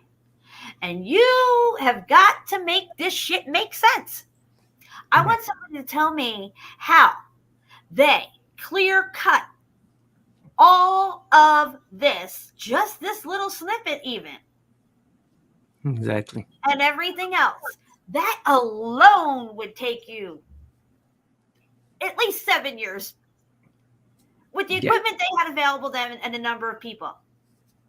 And you have got to make this shit make sense. I want somebody to tell me how they clear cut all of this, just this little snippet even. Exactly. And everything else. That alone would take you at least 7 years with the equipment they had available then and the number of people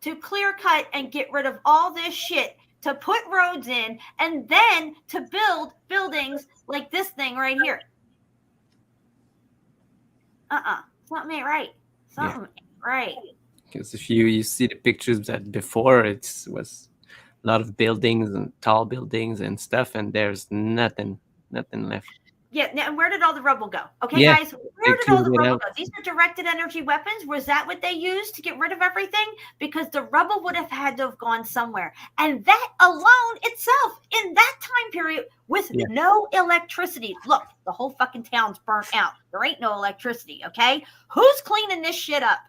to clear cut and get rid of all this shit, to put roads in, and then to build buildings like this thing right here. Something ain't right. Something ain't right. Because if you see the pictures that before, it was a lot of buildings and tall buildings and stuff, and there's nothing left. Yeah, and where did all the rubble go? Okay, guys, where did all the rubble go? These are directed energy weapons. Was that what they used to get rid of everything? Because the rubble would have had to have gone somewhere. And that alone itself, in that time period, with no electricity. Look, the whole fucking town's burnt out. There ain't no electricity, okay? Who's cleaning this shit up?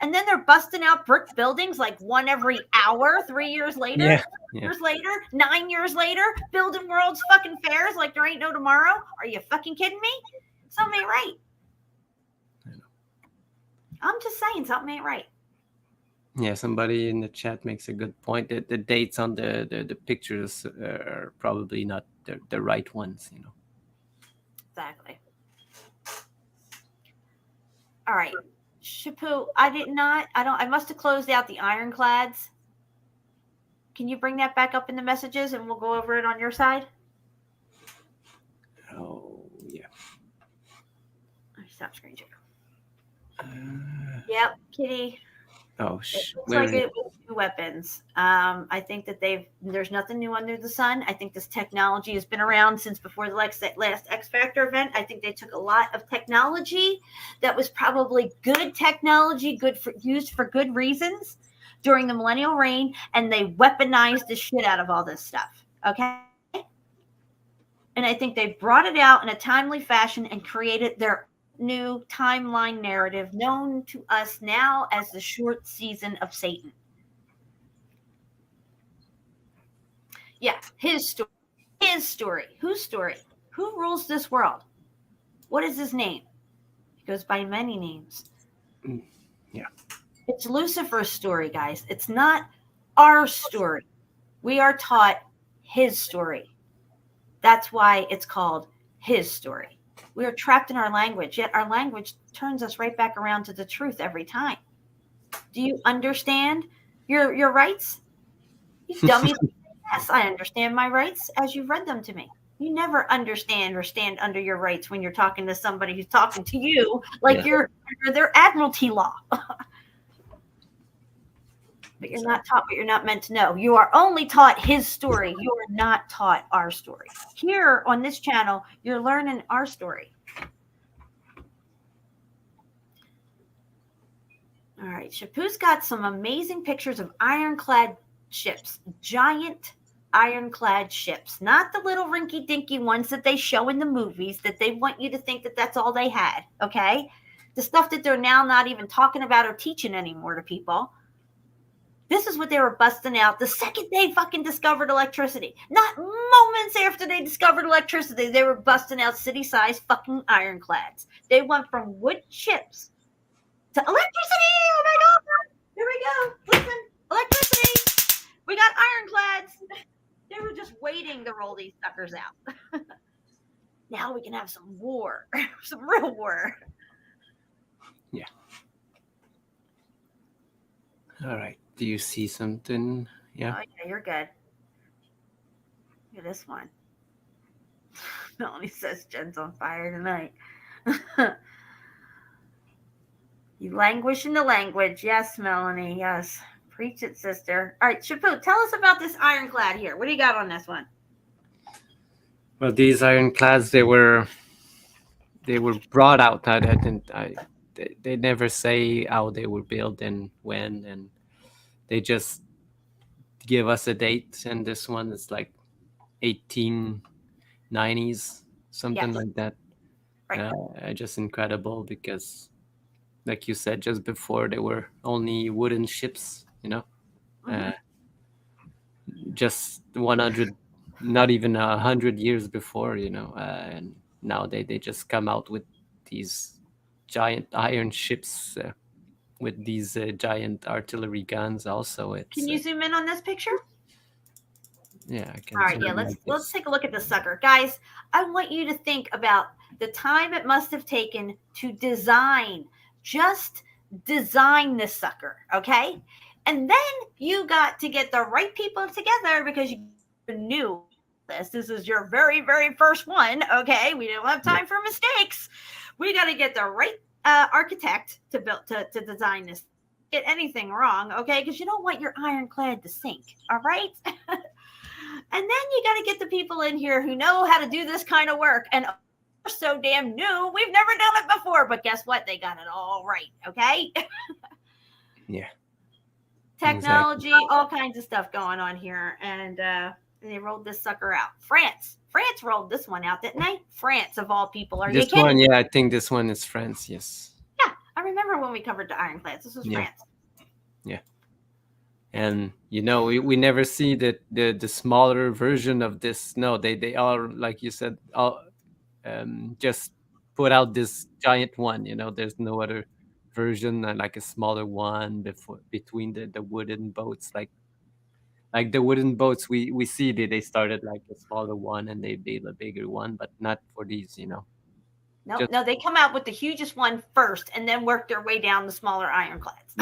And then they're busting out brick buildings like one every hour, 3 years later, years later, 9 years later, building world's fucking fairs like there ain't no tomorrow. Are you fucking kidding me? Something ain't right. I'm just saying something ain't right. Yeah, somebody in the chat makes a good point that the dates on the pictures are probably not the right ones, you know. Exactly. All right. Shapu, I must have closed out the ironclads. Can you bring that back up in the messages and we'll go over it on your side? Oh, yeah. Stop screen share. Yep, Kitty. Oh, it looks like it was new weapons. I think that there's nothing new under the sun. I think this technology has been around since before the last X Factor event. I think they took a lot of technology that was probably good technology, used for good reasons during the millennial reign, and they weaponized the shit out of all this stuff. Okay? And I think they brought it out in a timely fashion and created their new timeline narrative known to us now as the short season of Satan. Yeah, his story. His story. Whose story? Who rules this world? What is his name? He goes by many names. Yeah. It's Lucifer's story, guys. It's not our story. We are taught his story. That's why it's called his story. We are trapped in our language, yet our language turns us right back around to the truth every time. Do you understand your rights? You dummies. Yes, I understand my rights as you've read them to me. You never understand or stand under your rights when you're talking to somebody who's talking to you like you're under their admiralty law. But you're not taught what you're not meant to know. You are only taught his story. You are not taught our story. Here on this channel, you're learning our story. All right, Shapu's got some amazing pictures of ironclad ships, giant ironclad ships, not the little rinky-dinky ones that they show in the movies that they want you to think that that's all they had, okay? The stuff that they're now not even talking about or teaching anymore to people. This is what they were busting out the second they fucking discovered electricity. Not moments after they discovered electricity, they were busting out city-sized fucking ironclads. They went from wood ships to electricity. Oh my God! Here we go. Listen, electricity. We got ironclads. They were just waiting to roll these suckers out. Now we can have some war, some real war. Yeah. All right. Do you see something? Yeah. Oh yeah, you're good. Look at this one. Melanie says Jen's on fire tonight. You languish in the language. Yes, Melanie. Yes. Preach it, sister. All right, Shapu, tell us about this ironclad here. What do you got on this one? Well, these ironclads, they were brought out. They never say how they were built and when, and they just give us a date. And this one is like 1890s, something like that. Right. Just incredible because, like you said just before, there were only wooden ships, just 100, not even 100 years before, and now they just come out with these giant iron ships with these giant artillery guns also. Can you zoom in on this picture? Yeah, I can. All right, yeah, let's take a look at the sucker. Guys, I want you to think about the time it must have taken to just design this sucker, okay? And then you got to get the right people together because you knew this. This is your very, very first one, okay? We don't have time for mistakes. We got to get the right architect to design this. Get anything wrong, okay? Because you don't want your ironclad to sink, all right? And then you got to get the people in here who know how to do this kind of work and are so damn new. We've never done it before, but guess what? They got it all right, okay? Yeah. Technology, exactly. all kinds of stuff going on here. And they rolled this sucker out. France rolled this one out, didn't they? France, of all people. Are you kidding? This one, yeah, I think this one is France, yes. Yeah, I remember when we covered the ironclads. This was France. Yeah. And we never see the smaller version of this. No, they are, like you said, all just put out this giant one. There's no other version, like a smaller one between the wooden boats. Like the wooden boats we see, they started like a smaller one and they build a bigger one, but not for these. No, they come out with the hugest one first and then work their way down the smaller ironclads.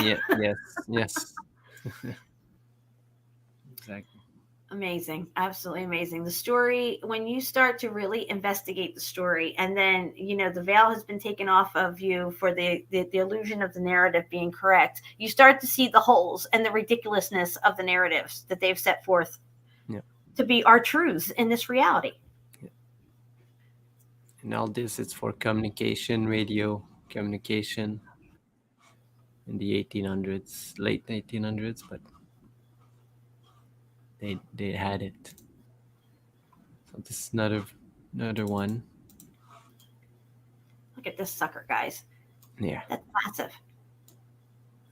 Yes. Exactly. Amazing. Absolutely amazing. The story, when you start to really investigate the story, and then, the veil has been taken off of you for the illusion of the narrative being correct, you start to see the holes and the ridiculousness of the narratives that they've set forth to be our truths in this reality. Yeah. And all this, it's for communication, radio communication in the 1800s, late 1800s, but they had it. So this is another one. Look at this sucker, guys. Yeah. That's massive.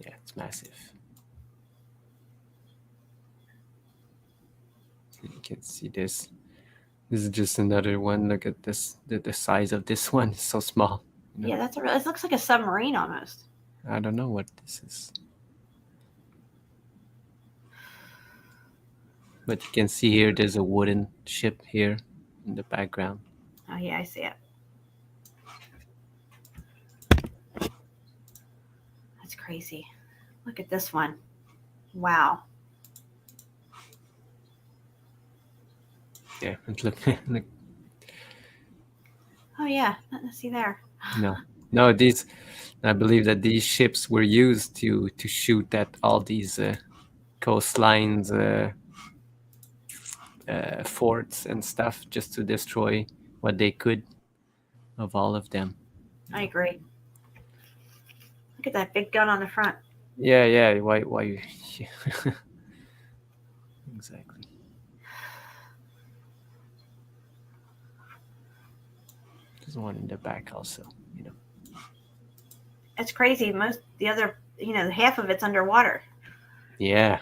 Yeah, it's massive. You can see this. This is just another one. Look at this. The size of this one is so small. Yeah, it looks like a submarine almost. I don't know what this is. But you can see here, there's a wooden ship here in the background. Oh, yeah, I see it. That's crazy. Look at this one. Wow. Yeah, and look. Oh, yeah. Nothing to see there. No, these. I believe that these ships were used to shoot at all these coastlines, forts and stuff, just to destroy what they could of all of them. I agree. Look at that big gun on the front. Yeah. Why? Exactly. There's one in the back also. It's crazy. The other, half of it's underwater. Yeah.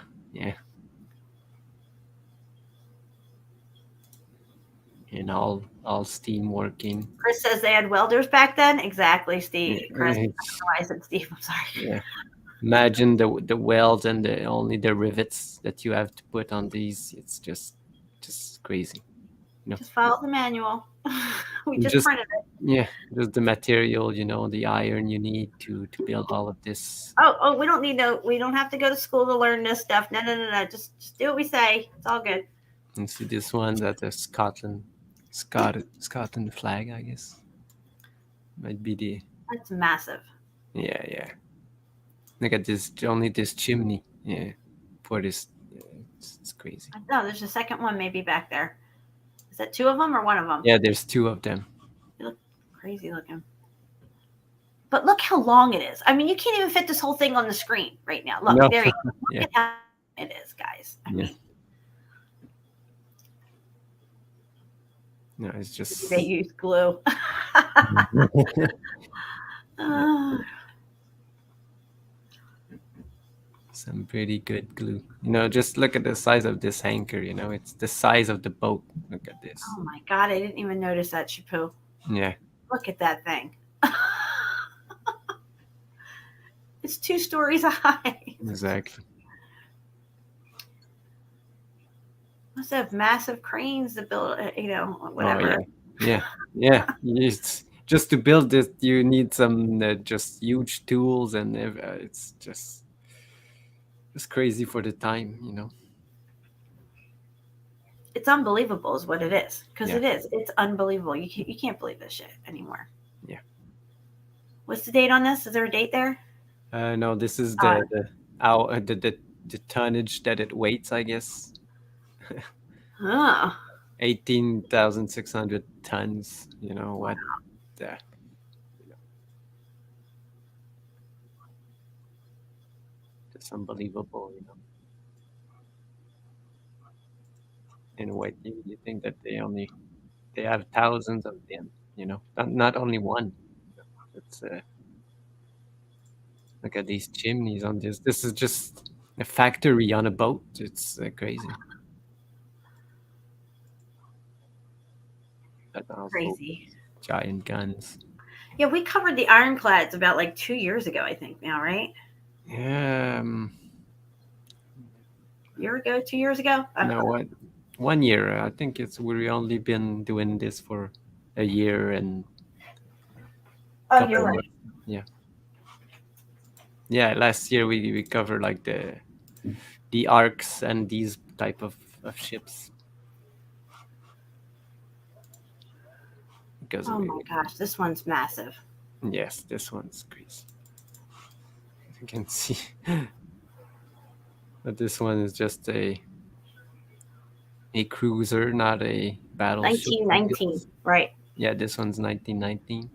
and all steam working. Chris says they had welders back then. Exactly, Steve. Yeah, Chris, I don't it's- know why I said Steve. I'm sorry. yeah. Imagine the welds and only the rivets that you have to put on these. It's just crazy. Just follow the manual. We just Just- printed it. Yeah, just the material, the iron you need to build all of this. Oh, we don't have to go to school to learn this stuff. No. Just do what we say. It's all good. And see this one, that's a Scotland flag, I guess. Might be the. That's massive. Yeah. Look at this, only this chimney. Yeah, for this, it's crazy. No, there's a second one maybe back there. Is that two of them or one of them? Yeah, there's two of them. They look crazy looking. But look how long it is. I mean, you can't even fit this whole thing on the screen right now. Look, No. there you go. Look Yeah. at how it is, guys. I mean, No, it's just. they use glue. Some pretty good glue. Just look at the size of this anchor. It's the size of the boat. Look at this. Oh my God, I didn't even notice that, Shapu. Yeah. Look at that thing. It's 2 stories high. Exactly. Must have massive cranes to build, whatever. Oh, yeah. Just to build this, you need some just huge tools, and it's just crazy for the time. It's unbelievable is what it is. Because Yeah. it is. It's unbelievable. You can't believe this shit anymore. Yeah. What's the date on this? Is there a date there? No, this is the tonnage that it weighs, I guess. Oh. 18,600 tons. What? It's unbelievable. And what you think that they have thousands of them. Not only one. It's look at these chimneys on this. This is just a factory on a boat. It's crazy. But also Crazy. giant guns. Yeah, we covered the ironclads about like 2 years ago, I think now, right? Yeah. Year ago, 2 years ago? No, what? 1 year. I think we've only been doing this for a year and. Oh, you're right. Yeah, last year we covered like the arcs and these type of ships. Because Oh my gosh, this one's massive. Yes, this one's crazy. You can see. But this one is just a cruiser, not a battleship. 1919, right. Yeah, this one's 1919.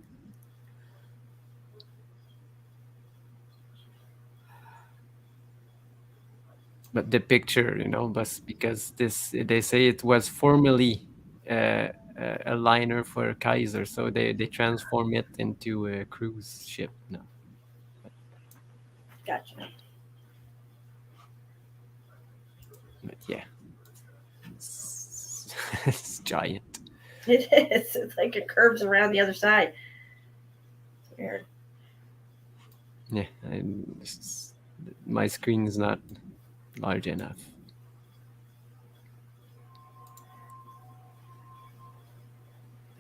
But the picture, but because they say it was formerly a liner for Kaiser, so they transform it into a cruise ship now. Gotcha. But yeah, it's giant. It is. It's like it curves around the other side. It's weird. Yeah, my screen is not large enough.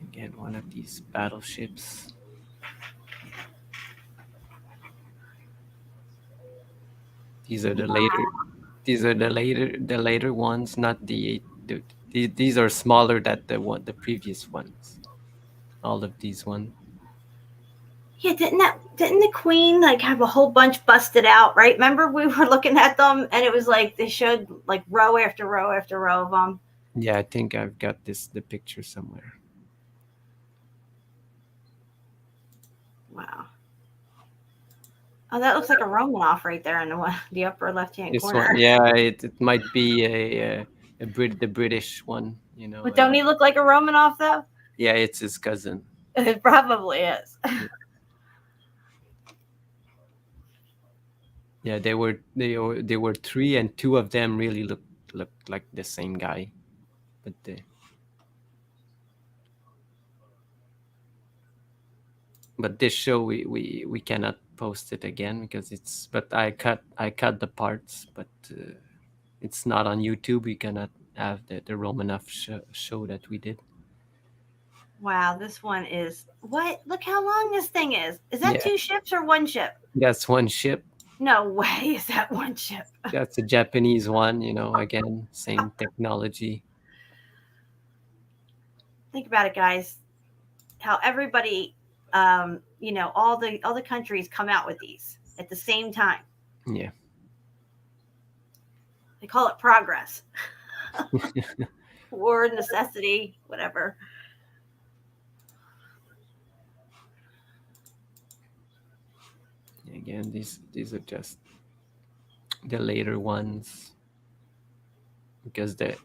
Again, one of these battleships. These are the later ones, not these are smaller than the previous ones. All of these ones. Yeah, didn't the Queen like have a whole bunch busted out, right? Remember we were looking at them and it was like they showed like row after row after row of them. Yeah, I think I've got the picture somewhere. Wow. Oh, that looks like a Romanoff right there in the upper left-hand corner. One, yeah, it might be the British one, But don't he look like a Romanoff though? Yeah, it's his cousin. It probably is. Yeah, they were 3, and 2 of them really looked like the same guy, but But this show we cannot post it again because it's. But I cut the parts, but it's not on YouTube. We cannot have the Romanov show that we did. Wow, this one is what? Look how long this thing is. Is that Yeah. 2 ships or 1 ship? That's one ship. No way is that 1 ship. That's a Japanese one, you know, again, same technology. Think about it, guys. How everybody, you know, all the countries come out with these at the same time. Yeah. They call it progress. War, necessity, whatever. Again, these are just the later ones because they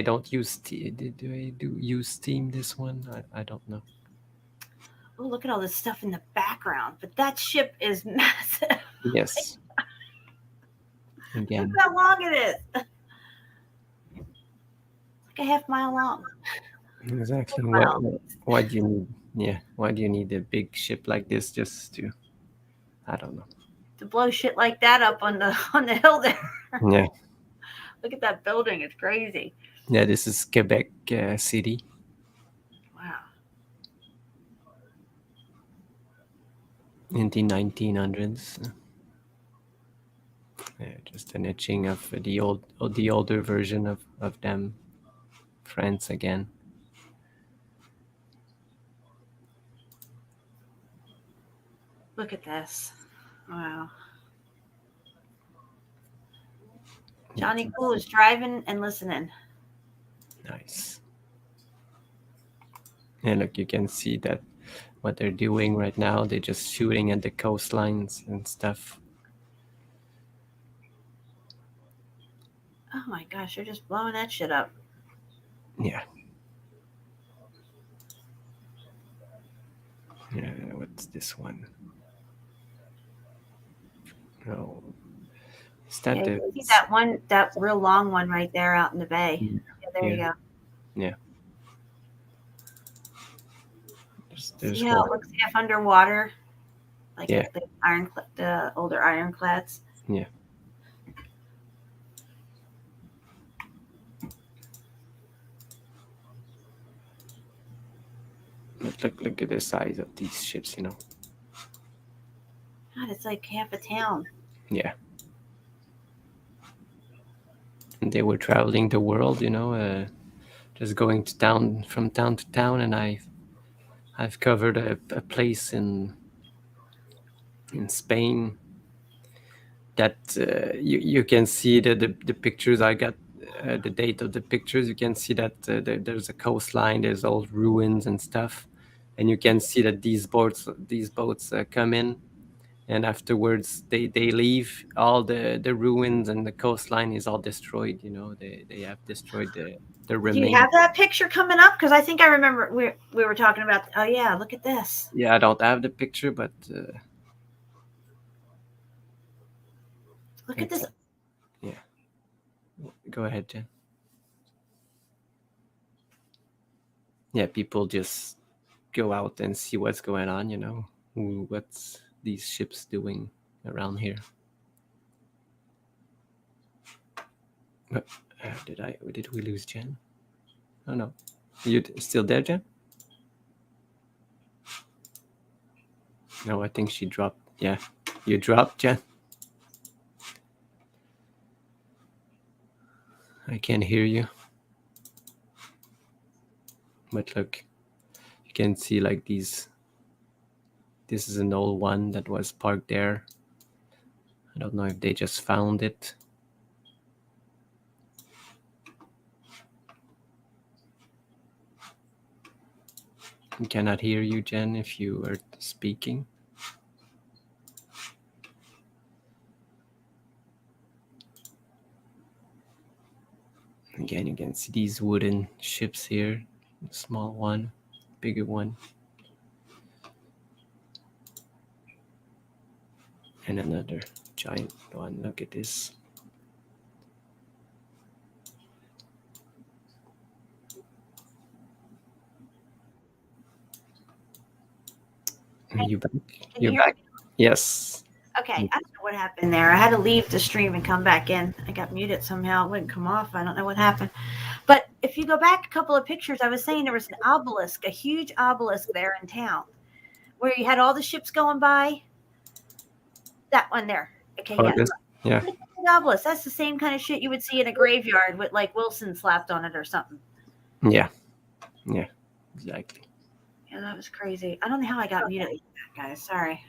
don't use Steam. Do they use Steam this one? I don't know. Oh, look at all this stuff in the background. But that ship is massive. Yes. Again. Look how long it is. Like a half-mile long. Exactly. Wow. Why do you need? Yeah. Why do you need a big ship like this just to? I don't know. To blow shit like that up on the hill there. Yeah. Look at that building. It's crazy. Yeah. This is Quebec City. Wow. In the 1900s. Just an etching of the older version of them. France again. Look at this. Wow. Johnny Cool is driving and listening. Nice. And look, you can see that what they're doing right now, they're just shooting at the coastlines and stuff. Oh my gosh, they're just blowing that shit up. Yeah. Yeah, what's this one? Oh, is that Yeah, you see that real long one right there out in the bay. Yeah, there you go. Yeah. There's See how it looks half underwater, like Yeah. the older ironclads. Yeah. But look at the size of these ships, you know. God, it's like half a town. Yeah. And they were traveling the world, you know, just going from town to town, and I've covered a place in Spain that you can see the pictures. I got the date of the pictures. You can see that there's a coastline, there's old ruins and stuff, and you can see that these boats come in, and afterwards they leave. All the ruins and the coastline is all destroyed. You know, they have destroyed the remains. Do you have that picture coming up? Because I think I remember we were talking about. Oh yeah, look at this. Yeah, I don't have the picture, but look at this. Yeah. Go ahead, Jen. Yeah, people just go out and see what's going on, you know, what's these ships doing around here. Did we lose Jen? Oh no, you still there, Jen? No, I think she dropped. Yeah, you dropped, Jen. I can't hear you. But look, you can see like these. This is an old one that was parked there. I don't know if they just found it. I cannot hear you, Jen, if you are speaking. Again, you can see these wooden ships here. Small one, bigger one. And another giant one. Look at this. Are you back? Can you You're hear back. Yes. Okay, I don't know what happened there. I had to leave the stream and come back in. I got muted somehow. It wouldn't come off. I don't know what happened. But if you go back a couple of pictures, I was saying there was an obelisk, a huge obelisk there in town where you had all the ships going by. That one there. Okay, Oh, yeah. yeah. Obelisk. That's the same kind of shit you would see in a graveyard with like Wilson slapped on it or something. Yeah. Yeah. Exactly. Yeah, that was crazy. I don't know how I got muted, guys. Sorry.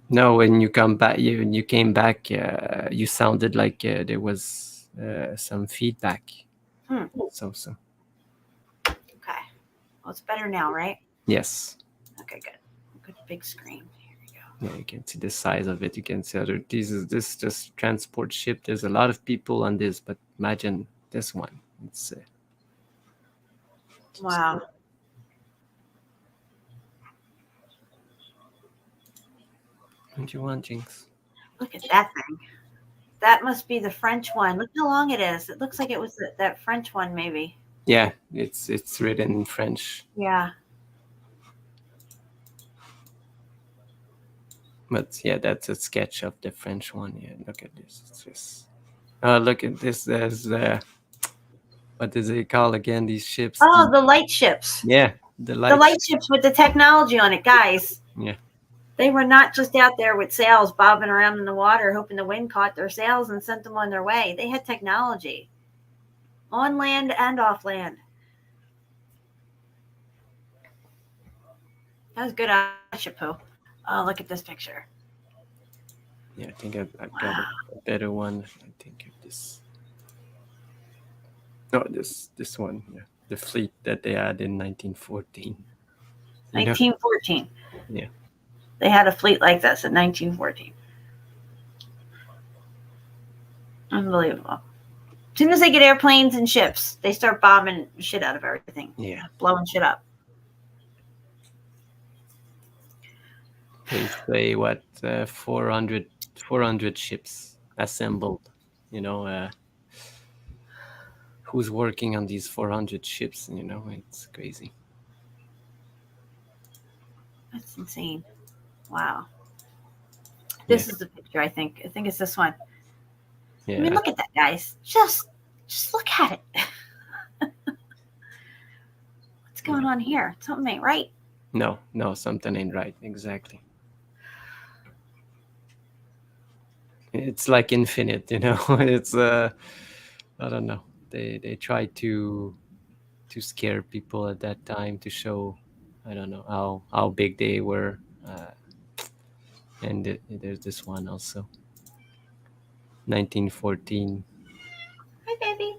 No, when you come back, you came back. You sounded like there was some feedback. So. Okay. Well, it's better now, right? Yes. Okay, good. Good big screen. Here we go. Yeah, you can see the size of it. You can see this just transport ship. There's a lot of people on this, but imagine this one. It's Wow. What do you want, Jinx? Look at that thing. That must be the French one. Look how long it is. It looks like it was that French one, maybe. Yeah, it's written in French. Yeah. But yeah, that's a sketch of the French one. Yeah, look at this. It's just. Oh, look at this. There's what does it call again? These ships. Oh, the light ships. Yeah, the light ships with the technology on it, guys. Yeah. They were not just out there with sails bobbing around in the water, hoping the wind caught their sails and sent them on their way. They had technology on land and off land. That was good, Shapu. Oh, look at this picture. Yeah, I think I've got a better one. I think of this. No, this one. Yeah, the fleet that they had in 1914. 1914. Yeah. They had a fleet like this in 1914. Unbelievable. As soon as they get airplanes and ships, they start bombing shit out of everything. Yeah. Blowing shit up. They say what 400 ships assembled. Who's working on these 400 ships? It's crazy. That's insane. Wow. This is the picture, I think. I think it's this one. Yeah. I mean, look at that, guys. Just look at it. What's going on here? Something ain't right. No, something ain't right. Exactly. It's like infinite, It's I don't know. They try to scare people at that time to show, I don't know how big they were. And there's this one also. 1914. Hi, baby.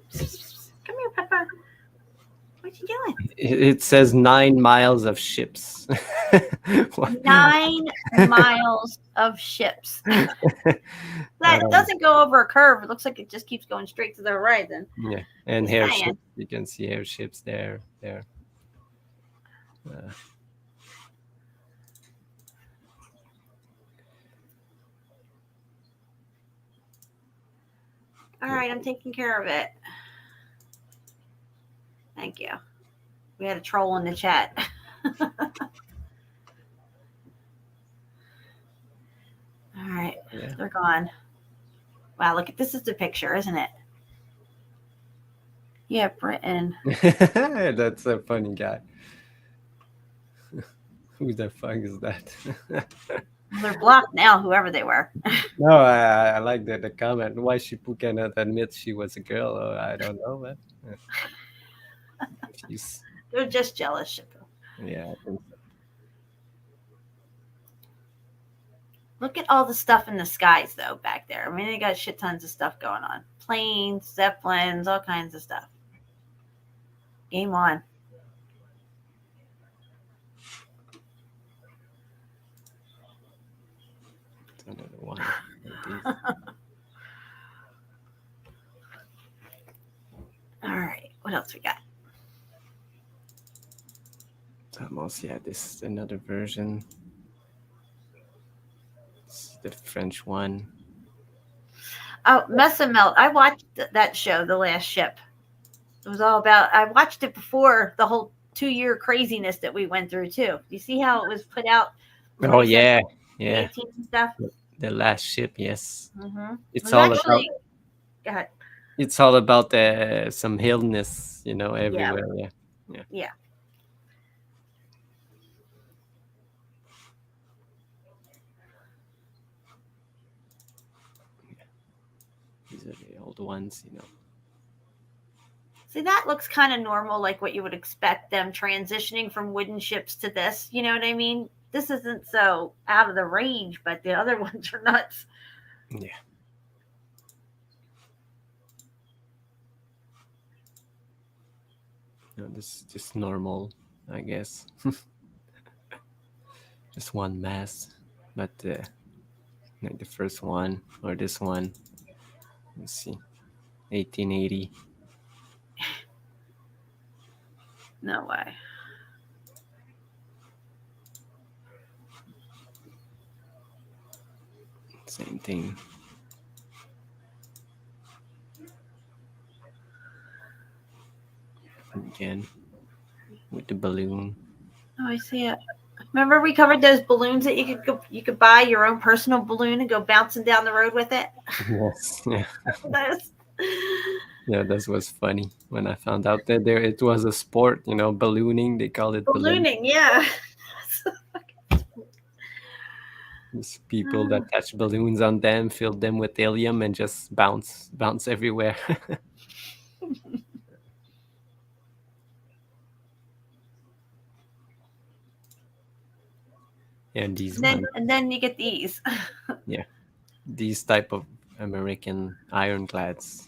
Come here, Pepper. What you doing? It says 9 miles of ships. 9 miles of ships. That doesn't go over a curve. It looks like it just keeps going straight to the horizon. Yeah, and airships. You can see airships there. All right, I'm taking care of it. Thank you. We had a troll in the chat. All right, they're gone. Wow, look at this is the picture, isn't it? Yeah, Britain. That's a funny guy. Who the fuck is that? They're blocked now, whoever they were. No, I like the comment. Why she cannot admit she was a girl? Oh, I don't know, man. They're just jealous. Yeah, I think so. Look at all the stuff in the skies, though, back there. I mean, they got shit tons of stuff going on. Planes, zeppelins, all kinds of stuff. Game on. Another one. All right. What else we got? Almost, yeah. This is another version. It's the French one. Oh, Mess and Melt. I watched that show, The Last Ship. It was all about. I watched it before the whole 2-year craziness that we went through too. You see how it was put out Oh 27, yeah, the yeah. 18 and stuff. The last ship, yes. Mm-hmm. It's It all was about actually, go ahead. it's all about some hillness, you know, everywhere. Yeah, yeah. Yeah. These are the old ones, you know. See, that looks kind of normal, like what you would expect them transitioning from wooden ships to this. You know what I mean? This isn't so out of the range, but the other ones are nuts. Yeah. No, this is just normal, I guess. Just one mass, but like the first one or this one. Let's see, 1880. No way. Same thing. Again, with the balloon. Oh, I see it. Remember we covered those balloons that you could buy your own personal balloon and go bouncing down the road with it? Yes. Yeah. Those? Yeah, that was funny when I found out that there it was a sport, you know, ballooning. They called it Ballooning, yeah. These people that touch balloons on them, fill them with helium, and just bounce everywhere. And these ones, and then you get these. yeah, these type of American ironclads,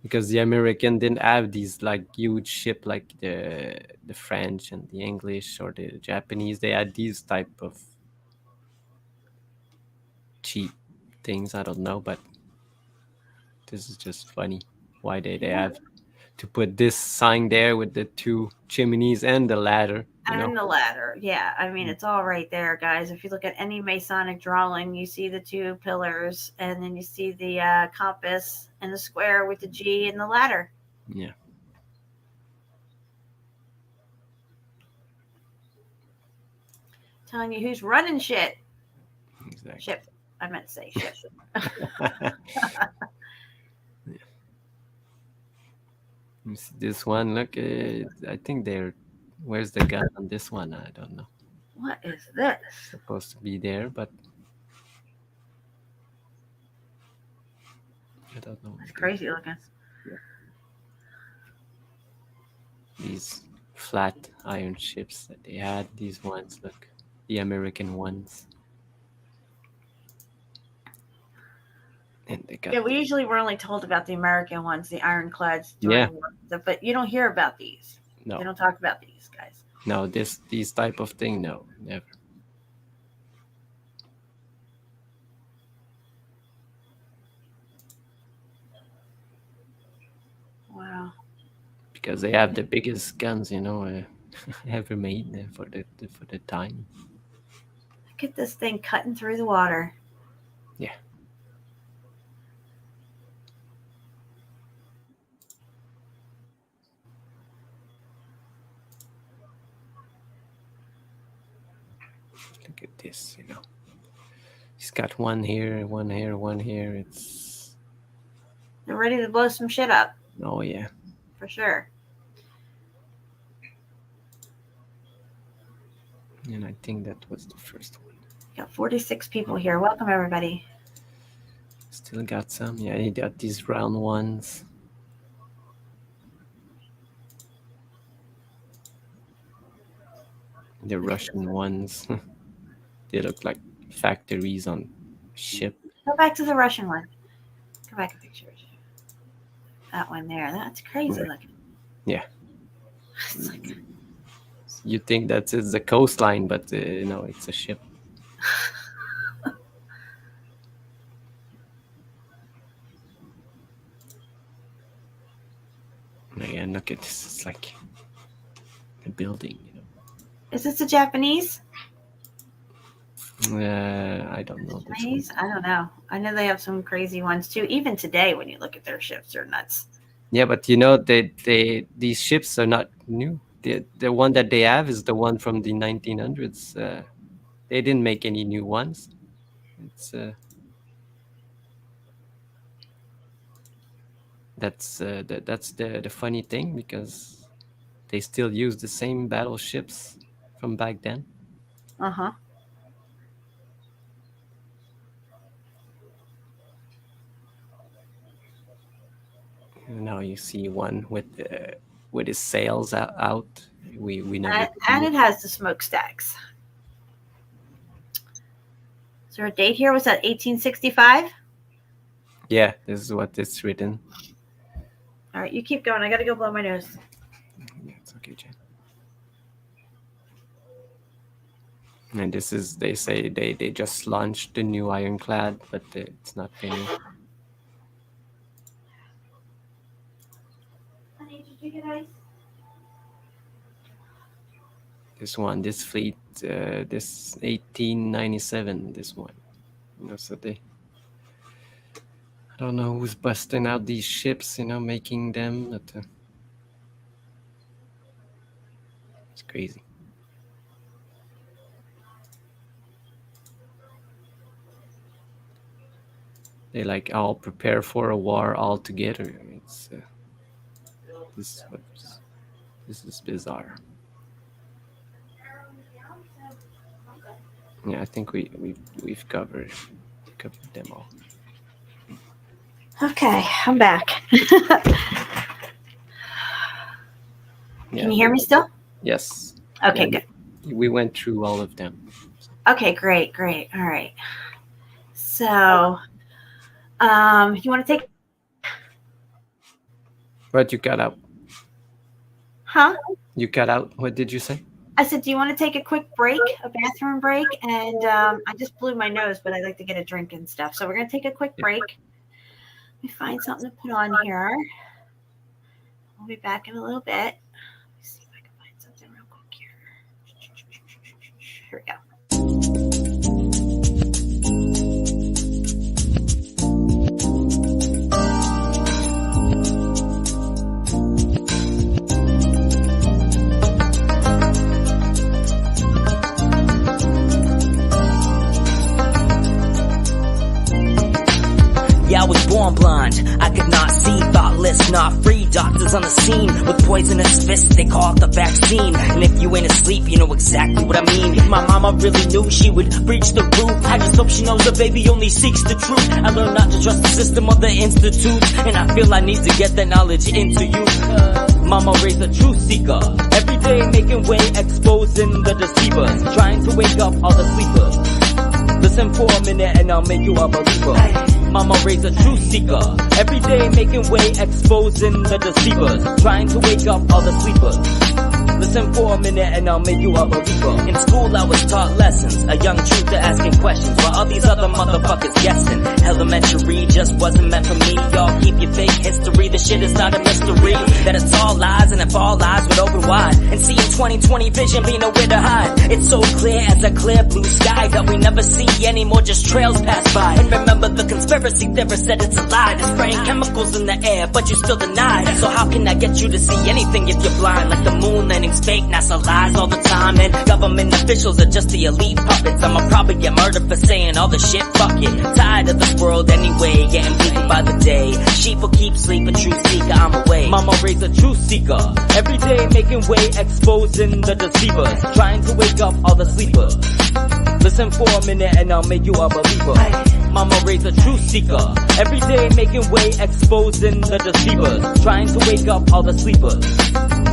because the American didn't have these like huge ship like the French and the English or the Japanese. They had these type of cheap things. I don't know, but this is just funny. Why they have to put this sign there with the two chimneys and the ladder, you know? And the ladder, yeah. I mean, it's all right there, guys. If you look at any Masonic drawing, you see the two pillars, and then you see the compass and the square with the G and the ladder. Yeah. Telling you who's running shit. Exactly. Ship. I meant to say ship. This one, look, I think they're. Where's the gun on this one? I don't know. What is this? Supposed to be there, but I don't know. It's crazy looking. These flat iron ships that they had, these ones, look, the American ones. And they got, Yeah, we usually were only told about the American ones, the ironclads. Yeah. But you don't hear about these. no, They don't talk about these guys. no, these type of thing, no, never. Wow. Because they have the biggest guns, you know, ever made for the time. Look at this thing cutting through the water. Yeah. Look at this, you know. He's got one here, one here, one here. It's. They're ready to blow some shit up. Oh yeah. For sure. And I think that was the first one. Got 46 people here. Welcome, everybody. Still got some. Yeah, he got these round ones. The Russian ones. They look like factories on a ship. Go back to the Russian one. Go back a picture. That one there. That's crazy looking. Yeah. It's like, You think that it's the coastline, but no, it's a ship. Again, look at this. It's like a building, you know. is this a Japanese? I don't know. Chinese? I don't know. I know they have some crazy ones too. Even today, when you look at their ships, they're nuts. Yeah, but you know, these ships are not new. The one that they have is the one from the 1900s. They didn't make any new ones. It's that's the funny thing, because they still use the same battleships from back then. Uh-huh. Now you see one with his sails out. We never. And it has the smokestacks. Is there a date here? Was that 1865? Yeah, this is what it's written. All right, you keep going. I got to go blow my nose. Yeah, it's okay, Jen. And this is, they say they just launched the new ironclad, but it's not finished. Honey, did you get ice? This fleet, this 1897, this one. You know, so they, I don't know who's busting out these ships, you know, making them, but it's crazy. They like all prepare for a war all together. It's this is bizarre. Yeah, I think we've covered them all. Okay, I'm back. Can you hear me still? Yes. Okay, Yeah, good. We went through all of them. Okay, great. All right. So, you want to take? But you cut out. Huh? You cut out. What did you say? I said, do you want to take a quick break, a bathroom break? And I just blew my nose, but I'd like to get a drink and stuff. So we're going to take a quick break. Let me find something to put on here. We'll be back in a little bit. Let me see if I can find something real quick here. Here we go. Yeah, I was born blind, I could not see, thoughtless, not free. Doctors on the scene with poisonous fists, they call it the vaccine. And if you ain't asleep, you know exactly what I mean. If my mama really knew, she would breach the roof. I just hope she knows the baby only seeks the truth. I learned not to trust the system of the institute, and I feel I need to get that knowledge into you. Mama raised a truth seeker, every day making way, exposing the deceivers, trying to wake up all the sleepers. Listen for a minute and I'll make you a believer. Mama raised a truth seeker, every day making way, exposing the deceivers, trying to wake up all the sleepers. Listen for a minute and I'll make you a believer. In school I was taught lessons, a young truther asking questions, while all these other motherfuckers guessing. Elementary just wasn't meant for me. Y'all keep your fake history, the shit is not a mystery. That it's all lies, and if all lies would open wide and see in 2020 vision be nowhere to hide. It's so clear as a clear blue sky that we never see anymore, just trails pass by. And remember the conspiracy theorist said it's a lie. They're spraying chemicals in the air, but you still deny. So how can I get you to see anything if you're blind? Like the moon landing's fake, NASA lies all the time, and government officials are just the elite puppets. I'ma probably get murdered for saying all the shit, fuck it. Tired of this world anyway, getting bleaker by the day. Sheep will keep sleeping, truth seeker, I'm away. Mama raised a truth seeker, every day making way, exposing the deceivers, trying to wake up all the sleepers. Listen for a minute and I'll make you a believer. Mama raised a truth seeker, every day making way, exposing the deceivers, trying to wake up all the sleepers.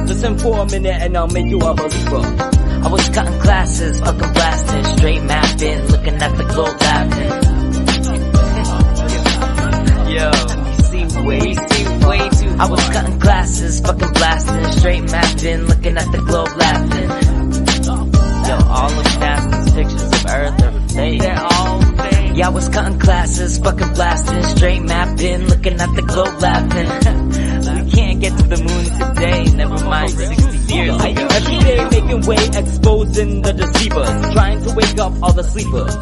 Listen for a minute and I'll make you a believer. I was cutting classes, fucking blasting, straight mapping, looking at the globe laughing. Yo, we see way too far. I was cutting classes, fucking blasting, straight mapping, looking at the globe laughing. Yo, all of NASA's pictures of Earth are fake. They're all fake. Yeah, I was cutting classes, fucking blasting, straight mapping, looking at the globe laughing. We can't get to the moon today, never mind 60 years ago. Every day making way, exposing the deceivers, trying to wake up all the sleepers.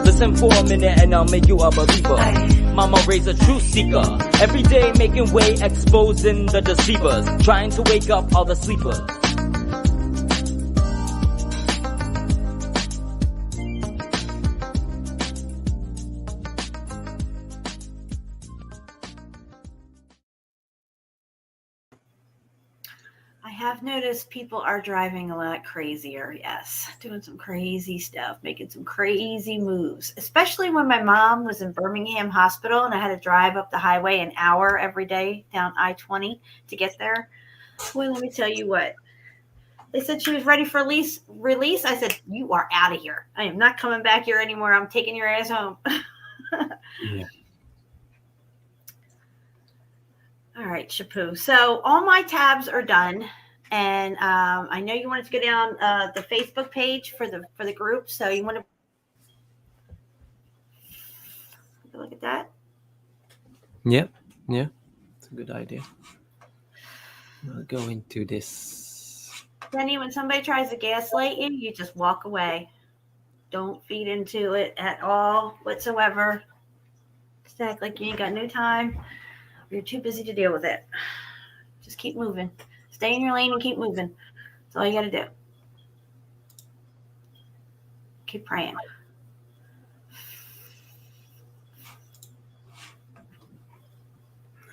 Listen for a minute and I'll make you a believer. Mama raised a truth seeker, every day making way, exposing the deceivers, trying to wake up all the sleepers. I have noticed people are driving a lot crazier. Yes, doing some crazy stuff, making some crazy moves. Especially when my mom was in Birmingham Hospital and I had to drive up the highway an hour every day down I-20 to get there. Well, let me tell you what. They said she was ready for release. I said, "You are out of here. I am not coming back here anymore. I'm taking your ass home." Yeah. All right, Shapu. So all my tabs are done, and I know you wanted to go down the Facebook page for the group. So you want to look at that? Yeah. It's a good idea. I'll go into this. Jenny, when somebody tries to gaslight you, you just walk away. Don't feed into it at all whatsoever. Just act like you ain't got no time. You're too busy to deal with it. Just keep moving. Stay in your lane and keep moving. That's all you got to do. Keep praying.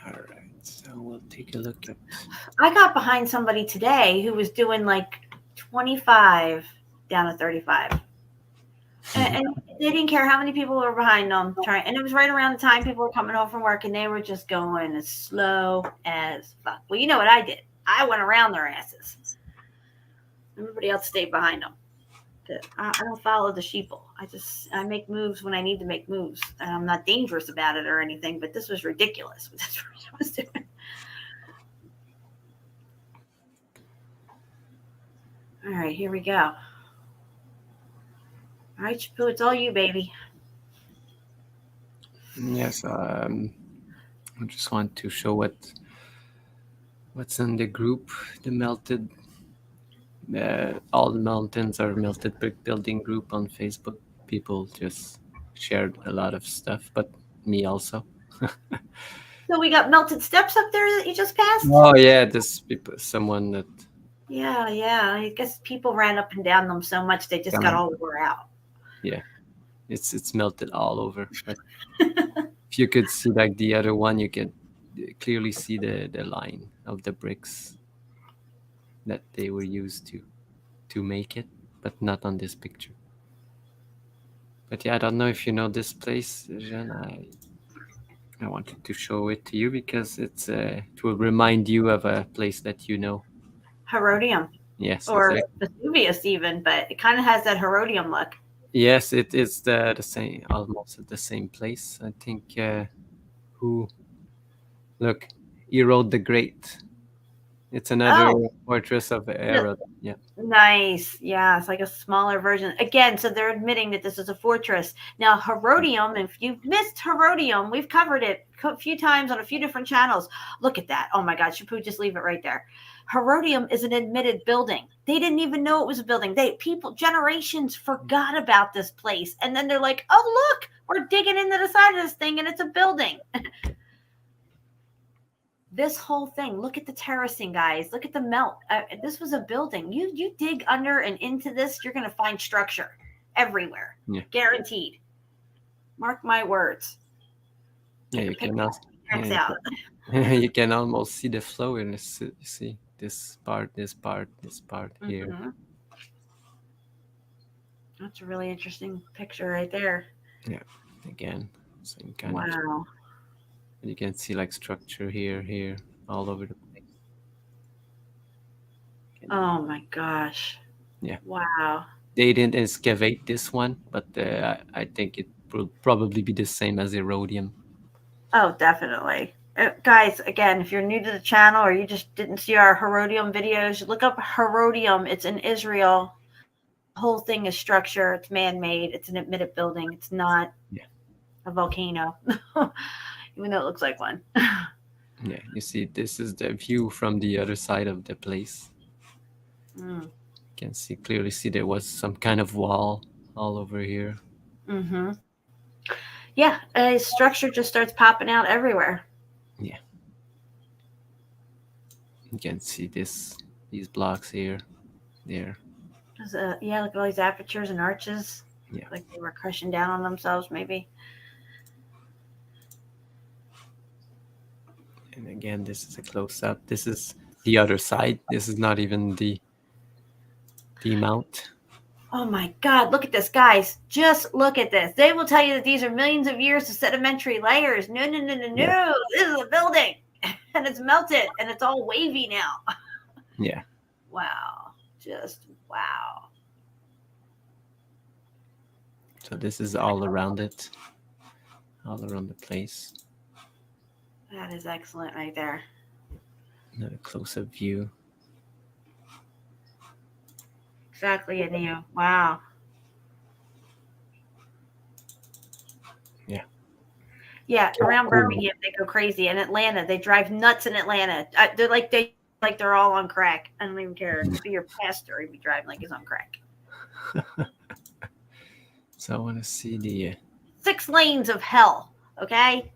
All right, so we'll take a look at. I got behind somebody today who was doing like 25 down to 35. And they didn't care how many people were behind them trying. And it was right around the time people were coming home from work and they were just going as slow as fuck. Well, you know what I did? I went around their asses. Everybody else stayed behind them. I don't follow the sheeple. I make moves when I need to make moves. And I'm not dangerous about it or anything, but this was ridiculous. That's what I was doing. All right, here we go. All right, Shapu, it's all you, baby. Yes, I just want to show what's in the group. The melted, all the mountains are melted brick building group on Facebook. People just shared a lot of stuff, but me also. So we got melted steps up there that you just passed? Oh yeah, this people, someone that. Yeah. I guess people ran up and down them so much they just got all wore out. Yeah, it's melted all over. But if you could see like the other one, you can clearly see the line of the bricks that they were used to make it, but not on this picture. But yeah, I don't know if you know this place, Jean. I wanted to show it to you because it will remind you of a place that you know. Herodium. Yes, or exactly. Vesuvius even, but it kind of has that Herodium look. Yes, it is the same, almost at the same place. I think look, Erode the Great. It's another fortress of Erode. Yeah. Nice. Yeah, it's like a smaller version. Again, so they're admitting that this is a fortress. Now, Herodium, if you've missed Herodium, we've covered it a few times on a few different channels. Look at that. Oh my God, Shapu, just leave it right there. Herodium is an admitted building. They didn't even know it was a building. Generations forgot about this place. And then they're like, oh, look, we're digging into the side of this thing and it's a building. This whole thing, look at the terracing, guys. Look at the melt. This was a building. You dig under and into this, you're going to find structure everywhere. Yeah. Guaranteed. Mark my words. Yeah, you can out. You can almost see the flow in this. You see this part here. Mm-hmm. That's a really interesting picture right there. Yeah, again, same kind of. Wow. You can see like structure here, all over the place. Oh my gosh. Yeah. Wow. They didn't excavate this one, but I think it will probably be the same as Erodium. Oh, definitely. Guys, again, if you're new to the channel or you just didn't see our Herodium videos, look up Herodium. It's in Israel. The whole thing is structure. It's man-made. It's an admitted building. It's not a volcano. Even though it looks like one. Yeah, you see, this is the view from the other side of the place. You can clearly see there was some kind of wall all over here. Mm-hmm. Yeah, a structure just starts popping out everywhere. Yeah. You can see these blocks here, there. Yeah, look at all these apertures and arches. Yeah. Like they were crushing down on themselves, maybe. And again, this is a close-up. This is the other side. This is not even the mount. Oh my God, look at this, guys. Just look at this. They will tell you that these are millions of years of sedimentary layers. No. Yeah. This is a building and it's melted and it's all wavy now. Yeah. Wow. Just wow. So this is all around it, all around the place. That is excellent right there. Another close-up view. Exactly, Anu. Wow. Yeah. Yeah, around Birmingham they go crazy. In Atlanta, they drive nuts in Atlanta. They're like they're all on crack. I don't even care. It could be your pastor. He'd be driving like he's on crack. So I want to see the 6 lanes of hell. Okay,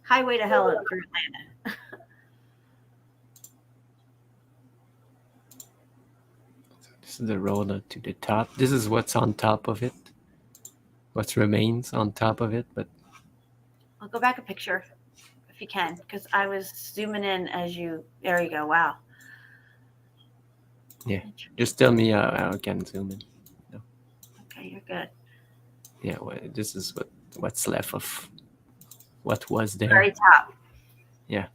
highway to hell through Atlanta. This is the road to the top. This is what's on top of it. What remains on top of it, but I'll go back a picture if you can, because I was zooming in as you. There you go. Wow. yeah. Just tell me how I can zoom in. No. Okay, you're good. Yeah, well, this is what's left of what was there. Very top. Yeah,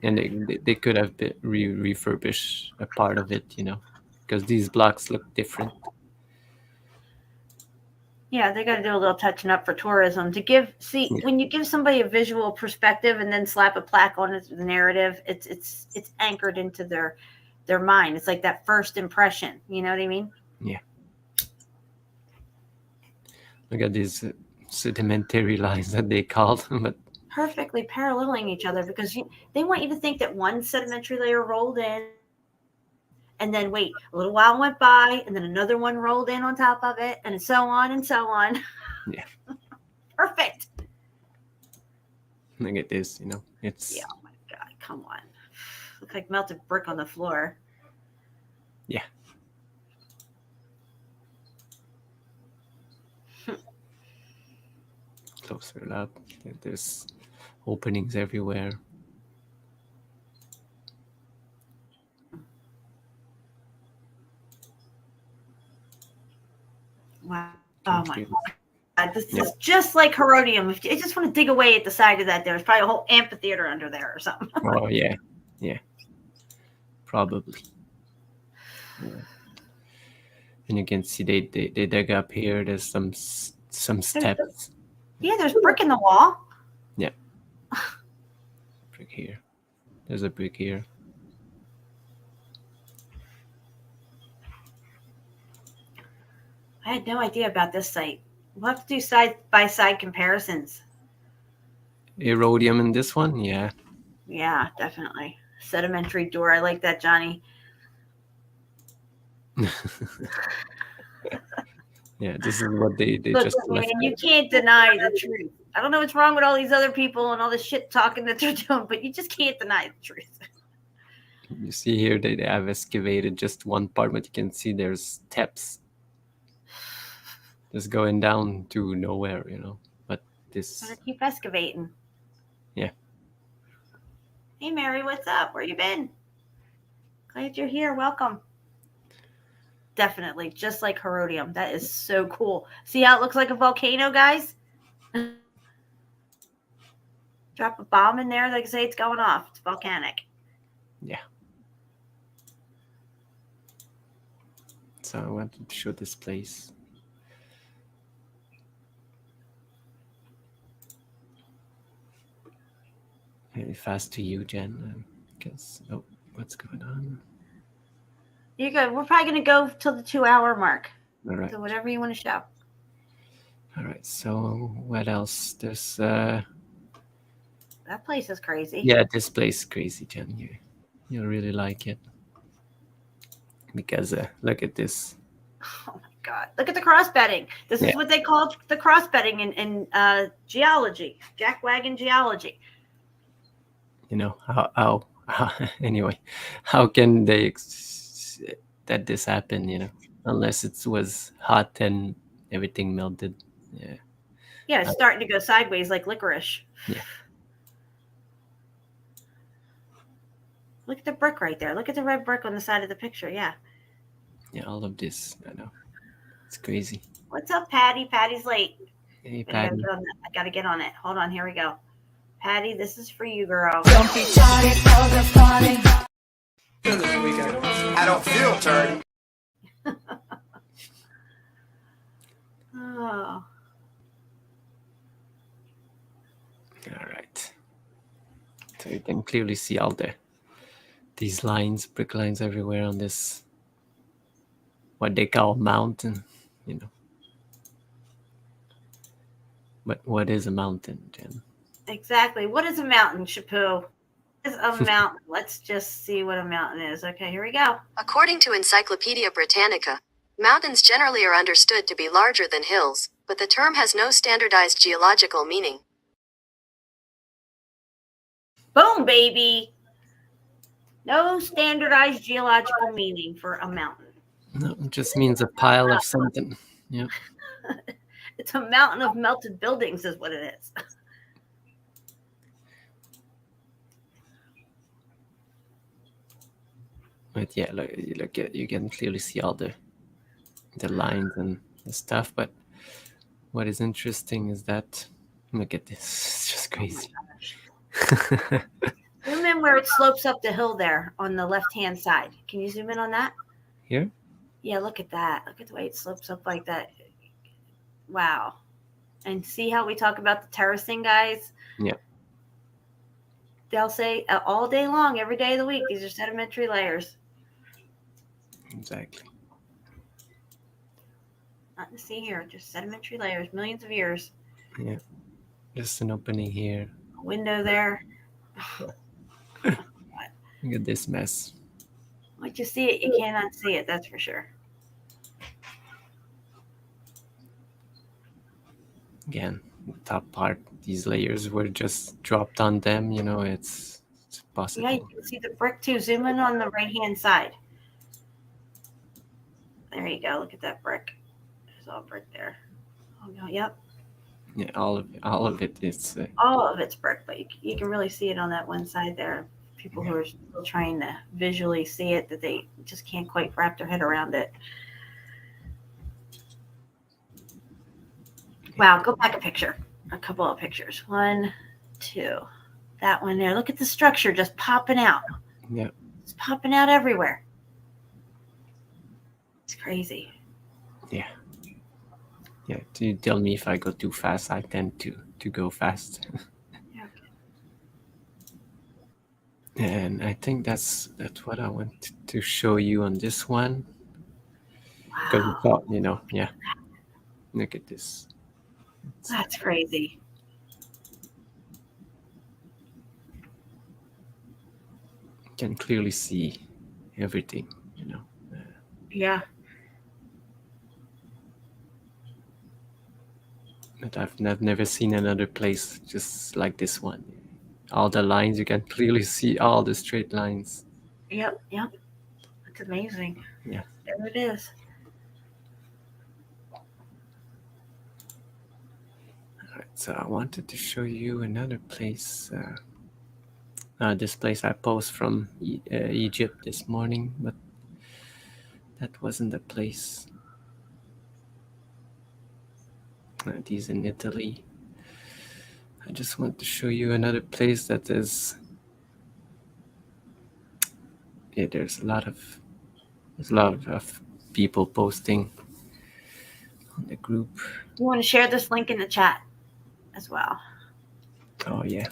and they could have refurbished a part of it, because these blocks look different. Yeah, they got to do a little touching up for tourism to give. See, when you give somebody a visual perspective and then slap a plaque on it, the narrative, it's anchored into their mind. It's like that first impression. You know what I mean? Yeah. Look at these sedimentary lines that they called, but perfectly paralleling each other because they want you to think that one sedimentary layer rolled in. And then wait, a little while went by, and then another one rolled in on top of it, and so on and so on. Yeah. Perfect. Look at this, it's... Yeah, oh my God, come on. Looks like melted brick on the floor. Yeah. Closer up. There's openings everywhere. Wow. Oh my God. This is just like Herodium. If you just want to dig away at the side of that, there's probably a whole amphitheater under there or something. Oh, yeah. Yeah. Probably. Yeah. And you can see they dug up here. There's some steps. Yeah, there's brick in the wall. Yeah. Brick here. There's a brick here. I had no idea about this site. We'll have to do side-by-side comparisons. Erodium in this one? Yeah. Yeah, definitely. Sedimentary door. I like that, Johnny. Yeah, this is what they Look, just man, left. you can't deny the truth. I don't know what's wrong with all these other people and all this shit talking that they're doing, but you just can't deny the truth. You see here they have excavated just one part, but you can see there's steps just going down to nowhere, But this... Gotta keep excavating. Yeah. Hey, Mary, what's up? Where you been? Glad you're here. Welcome. Definitely, just like Herodium. That is so cool. See how it looks like a volcano, guys? Drop a bomb in there, like I say, it's going off. It's volcanic. Yeah. So I wanted to show this place. Very fast to you, Jen. Because what's going on? You're good. We're probably going to go till the 2-hour mark. All right. So whatever you want to show. All right. So what else? There's that place is crazy. Yeah, this place is crazy, Jen. You'll really like it because look at this. Oh my God! Look at the cross bedding. This is what they call the cross bedding in geology, jackwagon geology. How anyway? How can they that this happened? Unless it was hot and everything melted. Yeah. Yeah, it's starting to go sideways like licorice. Yeah. Look at the brick right there. Look at the red brick on the side of the picture. Yeah. Yeah, all of this. I know. It's crazy. What's up, Patty? Patty's late. Hey, I Patty. gotta get on it. Hold on. Here we go. Patty, this is for you, girl. Don't be tardy for the party. I don't feel tardy. Oh. All right. So you can clearly see all these lines, brick lines everywhere on this, what they call mountain, you know. But what is a mountain, Jen? Exactly. What is a mountain, Shapu? What is a mountain? Let's just see what a mountain is. Okay, here we go. According to Encyclopedia Britannica, mountains generally are understood to be larger than hills, but the term has no standardized geological meaning. Boom, baby. No standardized geological meaning for a mountain. No, it just means a pile of something. Yeah. It's a mountain of melted buildings is what it is. But yeah, look at, you can clearly see all the lines and the stuff. But what is interesting is that, look at this, it's just crazy. Zoom in where it slopes up the hill there on the left-hand side. Can you zoom in on that? Here? Yeah, look at that. Look at the way it slopes up like that. Wow. And see how we talk about the terracing, guys? Yeah. They'll say all day long, every day of the week, these are sedimentary layers. Exactly. Nothing to see here, just sedimentary layers, millions of years. Yeah. Just an opening here. A window there. Look at this mess. Once you see it, you cannot see it, that's for sure. Again, the top part, these layers were just dropped on them, you know, it's possible. Yeah, you can see the brick too. Zoom in on the right-hand side. There you go. Look at that brick. There's all brick there. Oh, no, yep. Yeah, all of it is. All of it's brick, but you can really see it on that one side there. People who are still trying to visually see it, that they just can't quite wrap their head around it. Wow, go back a picture. A couple of pictures. 1, 2. That one there. Look at the structure just popping out. Yeah. It's popping out everywhere. It's crazy. Yeah. Yeah. You tell me if I go too fast. I tend to go fast. Yeah. And I think that's what I wanted to show you on this one. Because we thought, you know, yeah. Look at this. That's crazy. You can clearly see everything, you know. Yeah. But I've never seen another place just like this one. All the lines, you can clearly see all the straight lines. Yep. That's amazing. Yeah. There it is. Alright, so I wanted to show you another place. This place I posted from Egypt this morning, but that wasn't the place. These in Italy. I just want to show you another place that is. Yeah, there's a lot of people posting on the group. You want to share this link in the chat as well? Oh yeah.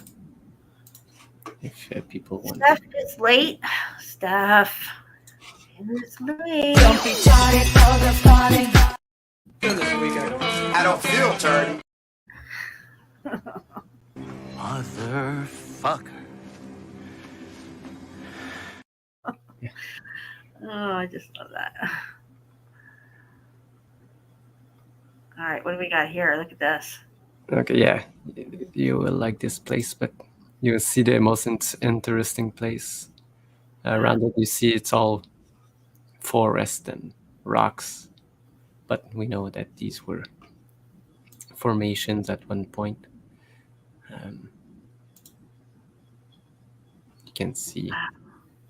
If people want. Steph, it's late. Steph, it's late. Don't be tardy for the party. I don't feel tardy. Motherfucker. Oh, I just love that. All right, what do we got here? Look at this. Okay, yeah, you will like this place, but you will see the most interesting place. Around it, you see it's all forest and rocks, but we know that these were formations at one point. You can see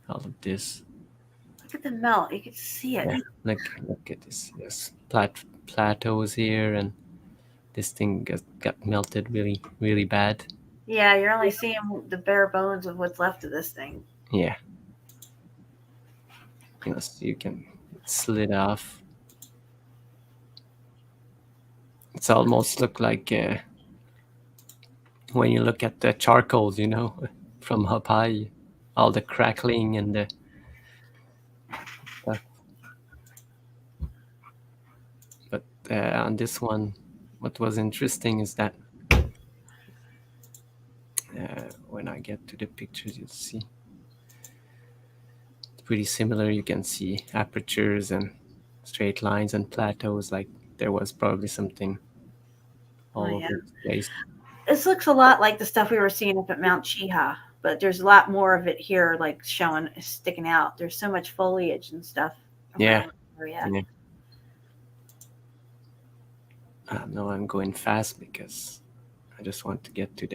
all of this. Look at the melt. You can see it. Yeah, look at this. There's plateaus here, and this thing got melted really, really bad. Yeah, you're only seeing the bare bones of what's left of this thing. Yeah. So you can slid off. It's almost look like when you look at the charcoal, from up high, all the crackling and the stuff. But on this one, what was interesting is that when I get to the pictures, you'll see it's pretty similar. You can see apertures and straight lines and plateaus, like there was probably something all over the place. This looks a lot like the stuff we were seeing up at Mount Chiha, but there's a lot more of it here, like sticking out. There's so much foliage and stuff. Yeah. No, I'm going fast because I just want to get to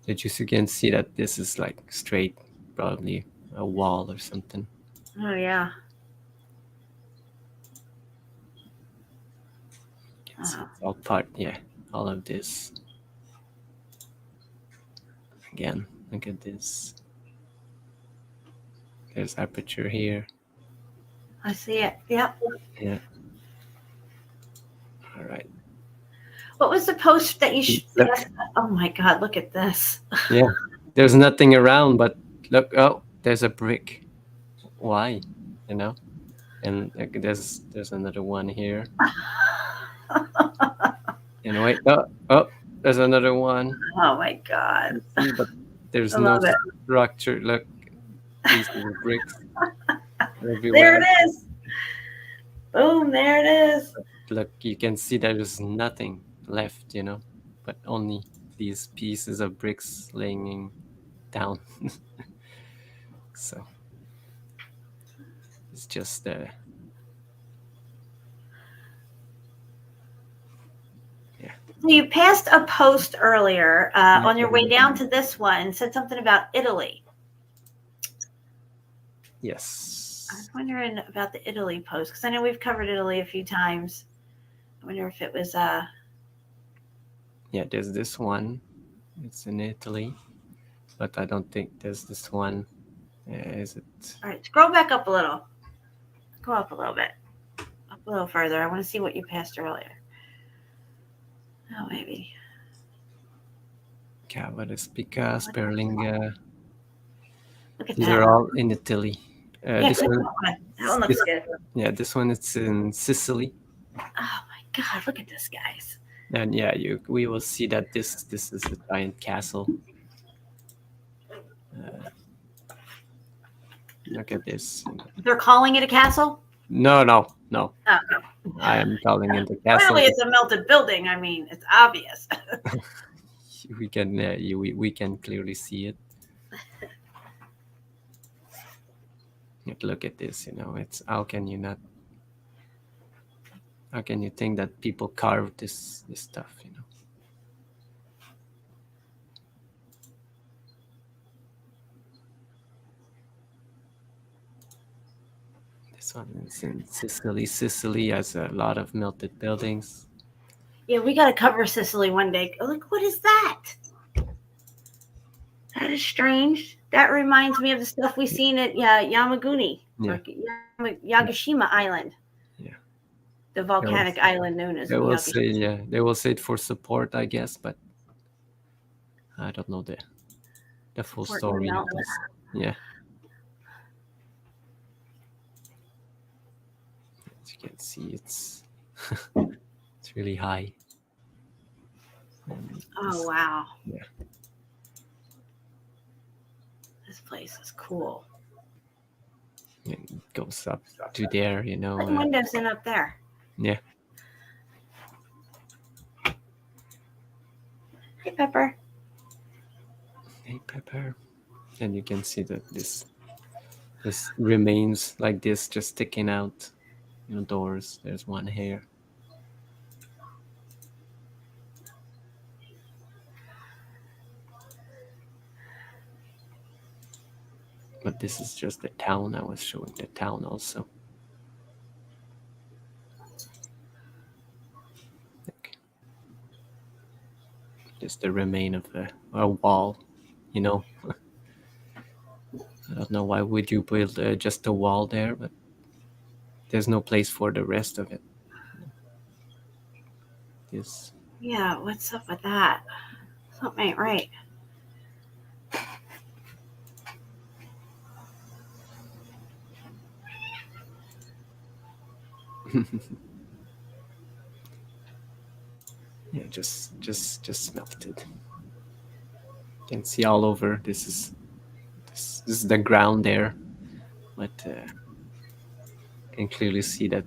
just you can see that this is like straight, probably a wall or something. Oh yeah. It's all part, all of this. Again, look at this. There's aperture here. I see it. Yep. Yeah. All right. What was the post that you oh my God, look at this. Yeah. There's nothing around, but look, there's a brick. Why? And there's another one here. And wait, there's another one. Oh my God. But there's no structure. Look, these are bricks everywhere. There it is. Boom, there it is. Look, you can see there's nothing left, but only these pieces of bricks laying down. So it's just So you passed a post earlier on your way down to this one, said something about Italy. Yes. I was wondering about the Italy post because I know we've covered Italy a few times. I wonder if it was Yeah, there's this one. It's in Italy, but I don't think there's this one. Is it? All right, scroll back up a little. Go up a little bit. Up a little further. I want to see what you passed earlier. Oh, maybe. Cava, Spica, Sperlinga. Look at These that. are all in Italy. This that one looks good. Yeah, this one it's in Sicily. Oh my God! Look at this, guys. And we will see that this is a giant castle. Look at this. They're calling it a castle? No. Oh, I am calling it a castle. clearly, it's a melted building. I mean, it's obvious. We can we can clearly see it. Look at this. It's how can you think that people carved this stuff? This one is in Sicily. Sicily has a lot of melted buildings. Yeah, we got to cover Sicily one day. Oh, look, what is that? That is strange. That reminds me of the stuff we seen at Yamaguni, Yagishima Island. Yeah, the volcanic island known as. They will say it for support, I guess, but I don't know the full story. Yeah. As you can see, it's it's really high. Oh wow! Yeah. This place is cool. It goes up to there, Put windows in up there. Yeah. Hey, Pepper. Hey, Pepper. And you can see that this remains like this, just sticking out. Doors. There's one here. But this is just the town. I was showing the town also. Just the remain of a wall, you know. I don't know why would you build just a wall there, but there's no place for the rest of it. This. Yeah, what's up with that? Something ain't right. Yeah, just melted. You can see all over. This is the ground there, but you can clearly see that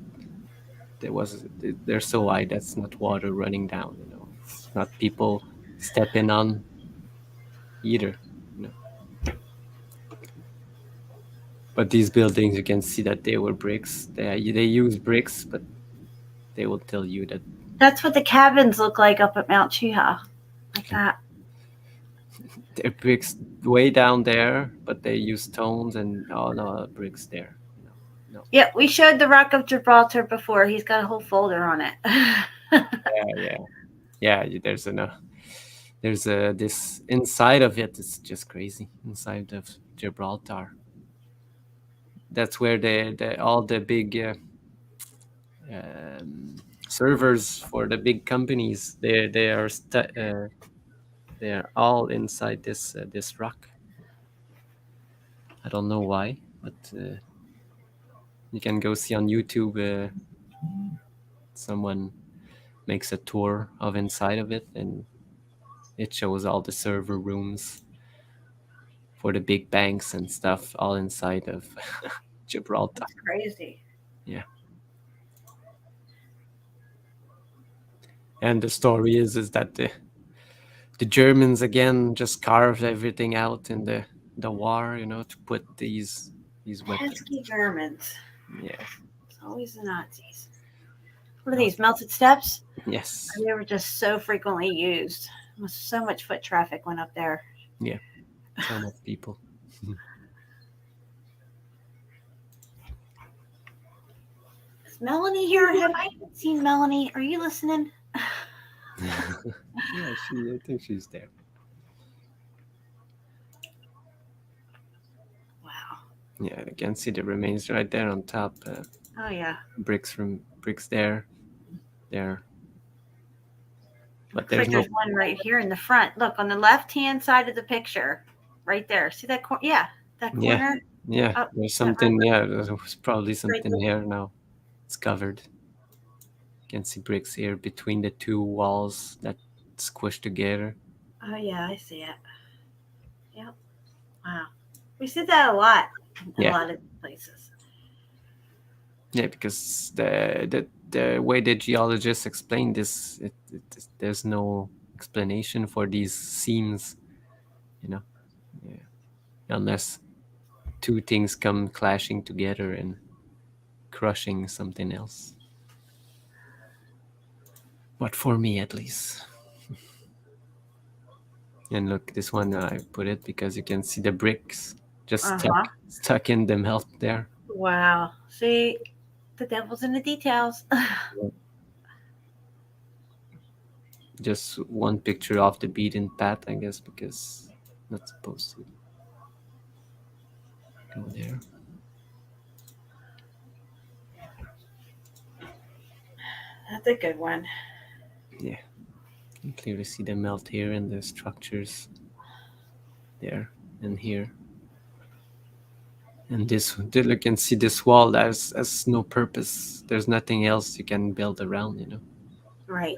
they're so wide. That's not water running down. You know, it's not people stepping on either. You know. But these buildings, you can see that they were bricks. They use bricks, but they will tell you that. That's what the cabins look like up at Mount Chiha, like that. They're bricks way down there, but they use stones and bricks there. No. Yeah, we showed the Rock of Gibraltar before. He's got a whole folder on it. Yeah. There's this inside of it. It's just crazy. Inside of Gibraltar. That's where all the big servers for the big companies. They are all inside this rock. I don't know why, but you can go see on YouTube. Someone makes a tour of inside of it, and it shows all the server rooms for the big banks and stuff, all inside of Gibraltar. That's crazy. Yeah. And the story is that the Germans again just carved everything out in the war, you know, to put these weapons. Pesky Germans. Yeah. It's always the Nazis. What are these, melted steps? Yes. They were just so frequently used. So much foot traffic went up there. Yeah. So much people. Is Melanie here? Have I even seen Melanie? Are you listening? Yeah, I think she's there. Wow. Yeah, I can see the remains right there on top. Oh yeah. Bricks there. But Looks like there's one right here in the front. Look, on the left-hand side of the picture, right there. See that corner? Yeah, that corner. Yeah. Oh, There's something. right. Yeah, there's probably something there. here now. It's covered. You can see bricks here between the two walls that squished together. Oh yeah, I see it. Yep. Wow. We see that a lot in a lot of places. Yeah, because the way the geologists explain this, there's no explanation for these seams, you know. Yeah. Unless two things come clashing together and crushing something else. But for me, at least. And look, this one I put it because you can see the bricks just stuck in the melt there. Wow. See, the devil's in the details. Just one picture off the beaten path, I guess, because not supposed to go there. That's a good one. Yeah. You can clearly see the melt here and the structures there and here. And you can see this wall has no purpose. There's nothing else you can build around, you know. Right.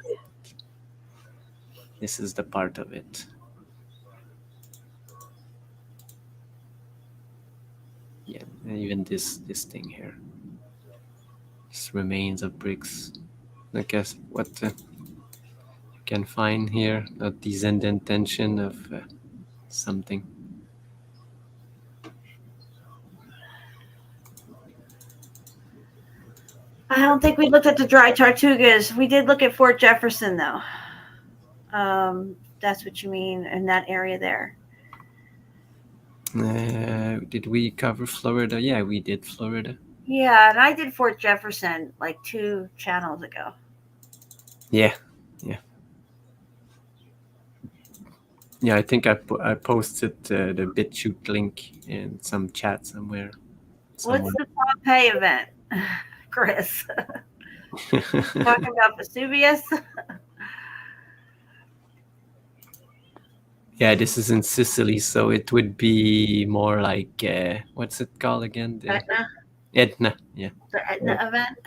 This is the part of it. Yeah, and even this thing here. Just remains of bricks. I guess what you can find here, not these indentation of something. I don't think we looked at the dry Tortugas. We did look at Fort Jefferson, though. That's what you mean in that area there. Did we cover Florida? Yeah, we did Florida. Yeah, and I did Fort Jefferson like 2 channels ago. Yeah. I think I posted the BitChute link in some chat somewhere. What's the Pompeii event, Chris? Talking about Vesuvius? Yeah, this is in Sicily, so it would be more like what's it called again? Etna? Etna, yeah. The Etna event?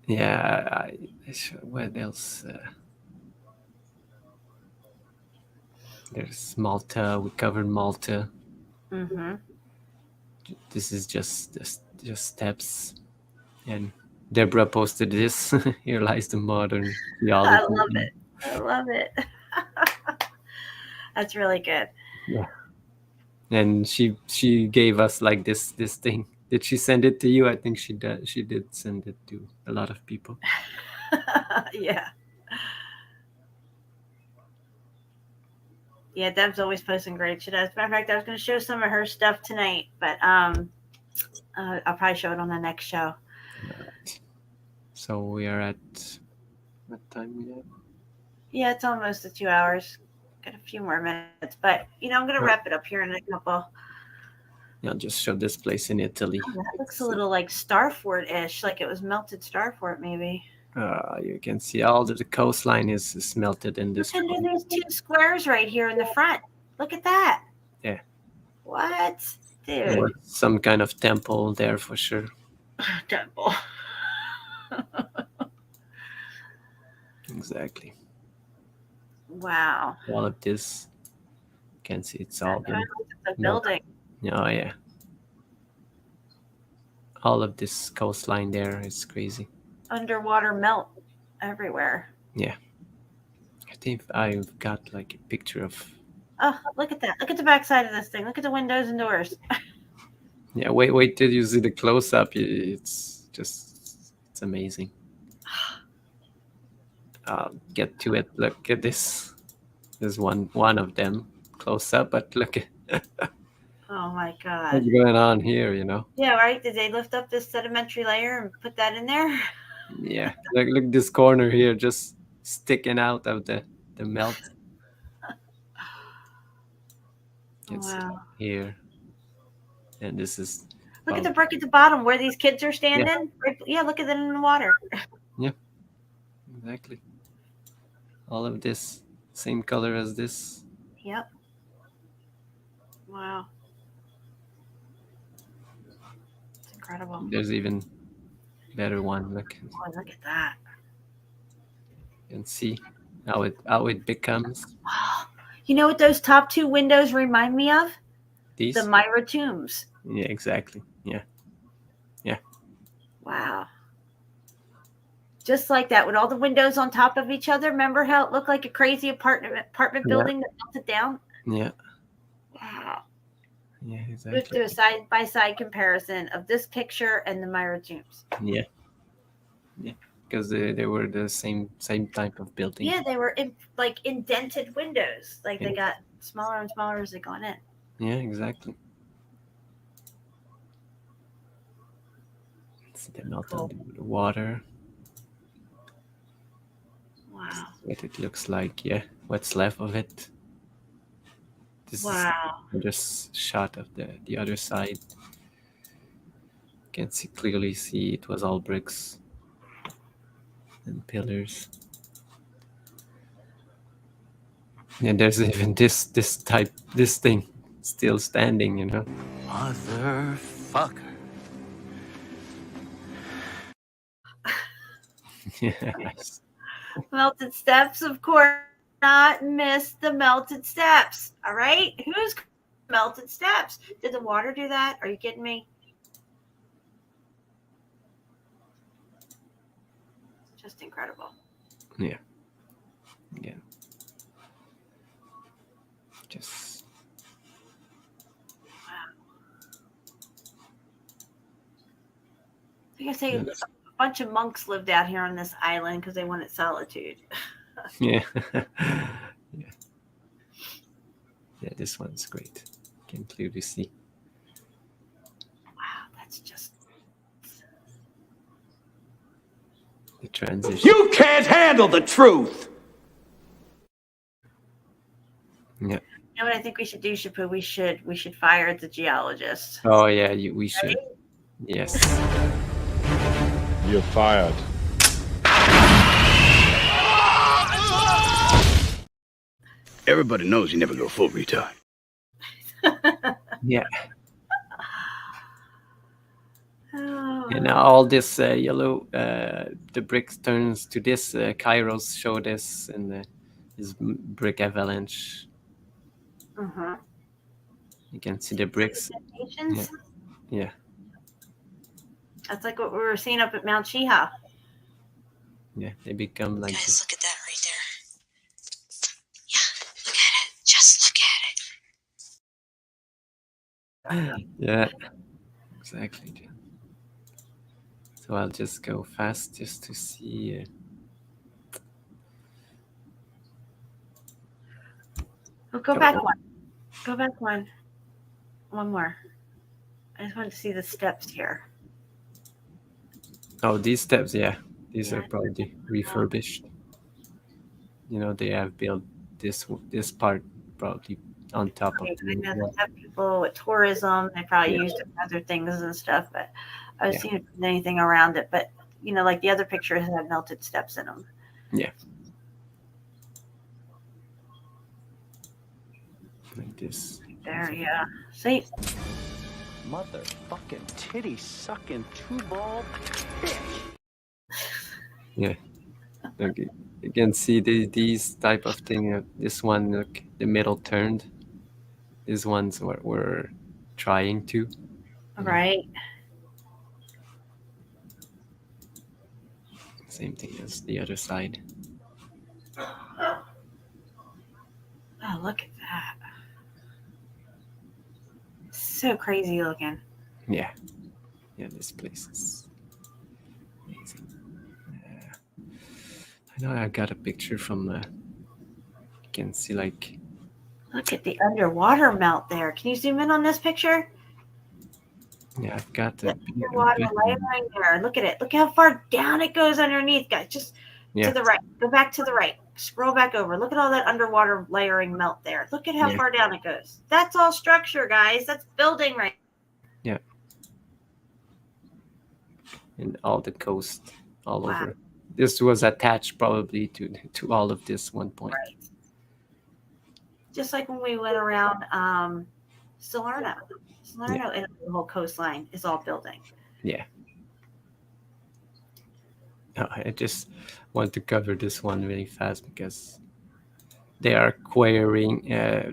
Yeah, what else? There's Malta. We covered Malta. Mm-hmm. This is just steps. And Deborah posted this. Here lies the modern theology. I love it. That's really good. Yeah. And she gave us like this thing. Did she send it to you? I think she did. She did send it to a lot of people. Yeah. Yeah, Deb's always posting great shit. As a matter of fact, I was going to show some of her stuff tonight, but I'll probably show it on the next show. Right. So we are at what time we have? Yeah, it's almost the 2 hours. Got a few more minutes, but I'm going to wrap it up here in a couple. I'll just show this place in Italy. Oh, that looks a little like Starfort-ish, like it was melted Starfort, maybe. You can see all the coastline is melted in this. Look at these 2 squares right here in the front. Look at that. Yeah. What? Dude. Or some kind of temple there for sure. Temple. Exactly. Wow. All of this, you can see it's all been a building. Oh yeah. All of this coastline there is crazy. Underwater melt everywhere. Yeah. I think I've got like a picture of. Oh, look at that. Look at the backside of this thing. Look at the windows and doors. Yeah, wait till you see the close-up. It's amazing. I'll get to it. Look at this. There's one of them close up, but look at Oh my god. what's going on here, Yeah, right? Did they lift up this sedimentary layer and put that in there? Yeah. Look this corner here just sticking out of the melt. Wow. Here. And this is Look at the brick at the bottom where these kids are standing. Yeah, look at it in the water. Yeah. Exactly. All of this same color as this. Yep. Wow. It's incredible. There's even better one. Look at that. You can see how it becomes. You know what those top 2 windows remind me of? These? The Myra tombs. Yeah, exactly. Yeah. Wow. Just like that, with all the windows on top of each other. Remember how it looked like a crazy apartment building that melted down? Yeah. Wow. Yeah, exactly. Let's do a side-by-side comparison of this picture and the Myra tombs. Yeah. Because they were the same type of building. Yeah, they were indented windows. Like they got smaller and smaller as they gone in. Yeah, exactly. See the melt of the water. Wow. What it looks like, yeah. What's left of it. This is just shot of the other side. You can clearly see it was all bricks and pillars. And there's even this thing still standing, Motherfucker. Yes. Melted steps, of course. Not miss the melted steps. All right? Who's melted steps? Did the water do that? Are you kidding me? Just incredible. Yeah. Again. Just. Wow. I say a bunch of monks lived out here on this island because they wanted solitude. Yeah. Yeah, this one's great. You can clearly see. Wow, that's just the transition. You can't handle the truth! Yeah. You know what I think we should do, Shapu? We should fire the geologist. Oh yeah, we should. Right? Yes. You're fired. Everybody knows you never go full retard. Yeah. Oh. And now all this yellow, the bricks turns to this. Kairos show this in his brick avalanche. You can see the bricks. Yeah. That's like what we were seeing up at Mount Shiha. Yeah, they become like. Guys, this. look at that right there. Yeah, look at it. Just look at it. Yeah, exactly. So I'll just go fast just to see. Oh, go back one. Go back one. One more. I just want to see the steps here. Oh, these steps, yeah. These are probably refurbished. You know, they have built this part probably on top of I know they have people with tourism. They probably used it for other things and stuff, but I was seeing anything around it. But, you know, like the other pictures have melted steps in them. Yeah. Like this. There, yeah. See? Motherfucking titty sucking two ball bitch. Yeah. Okay. You can see these type of thing. This one, look, the middle turned. These ones were trying to. Right. Same thing as the other side. Oh, look at that. So crazy looking. Yeah. Yeah, this place is amazing. I know I got a picture from, you can see like... Look at the underwater melt there. Can you zoom in on this picture? Yeah, I've got the underwater layering there. Look at it. Look how far down it goes underneath, guys. Just to the right. Go back to the right. Scroll back over. Look at all that underwater layering melt there. Look at how far down it goes. That's all structure, guys. That's building right. Yeah. And all the coast all over. This was attached probably to all of this one point. Right. Just like when we went around Salerno. Salerno and the whole coastline is all building. Yeah. I just want to cover this one really fast because they are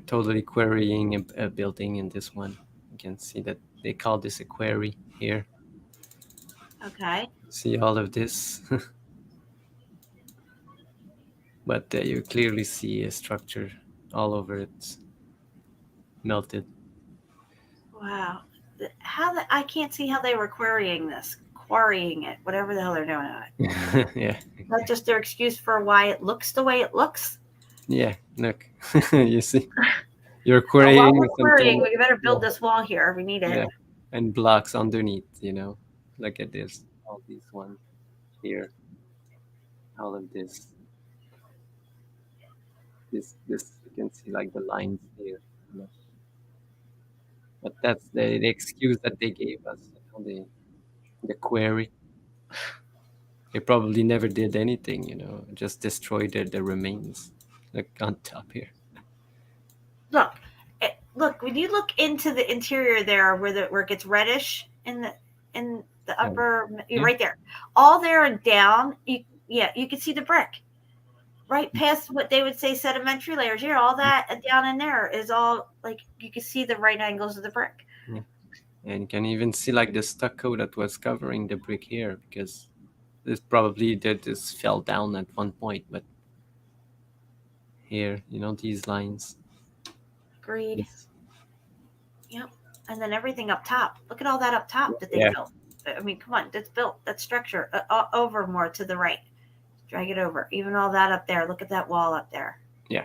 totally querying a building in this one. You can see that they call this a query here. Okay. See all of this. But you clearly see a structure all over it. Melted. Wow. I can't see how they were quarrying it, whatever the hell they're doing it. Yeah. Is that just their excuse for why it looks the way it looks? Yeah, look. You see? You're quarrying. We better build this wall here. We need it. Yeah. And blocks underneath, you know. Look at this. All these ones here. All of this. This you can see like the lines here. But that's the excuse that they gave us, you know, the query. They probably never did anything, you know, just destroyed the remains. Look on top here. Look, when you look into the interior there where it gets reddish in the upper, right there, all there and down, you can see the brick. Right past what they would say sedimentary layers here, all that down in there is all like you can see the right angles of the brick. Yeah. And you can even see like the stucco that was covering the brick here because this probably this fell down at one point, but here, you know, these lines. Agreed. Yep. And then everything up top. Look at all that up top that they built. I mean, come on, that's built. That structure over more to the right. Drag it over. Even all that up there. Look at that wall up there. Yeah.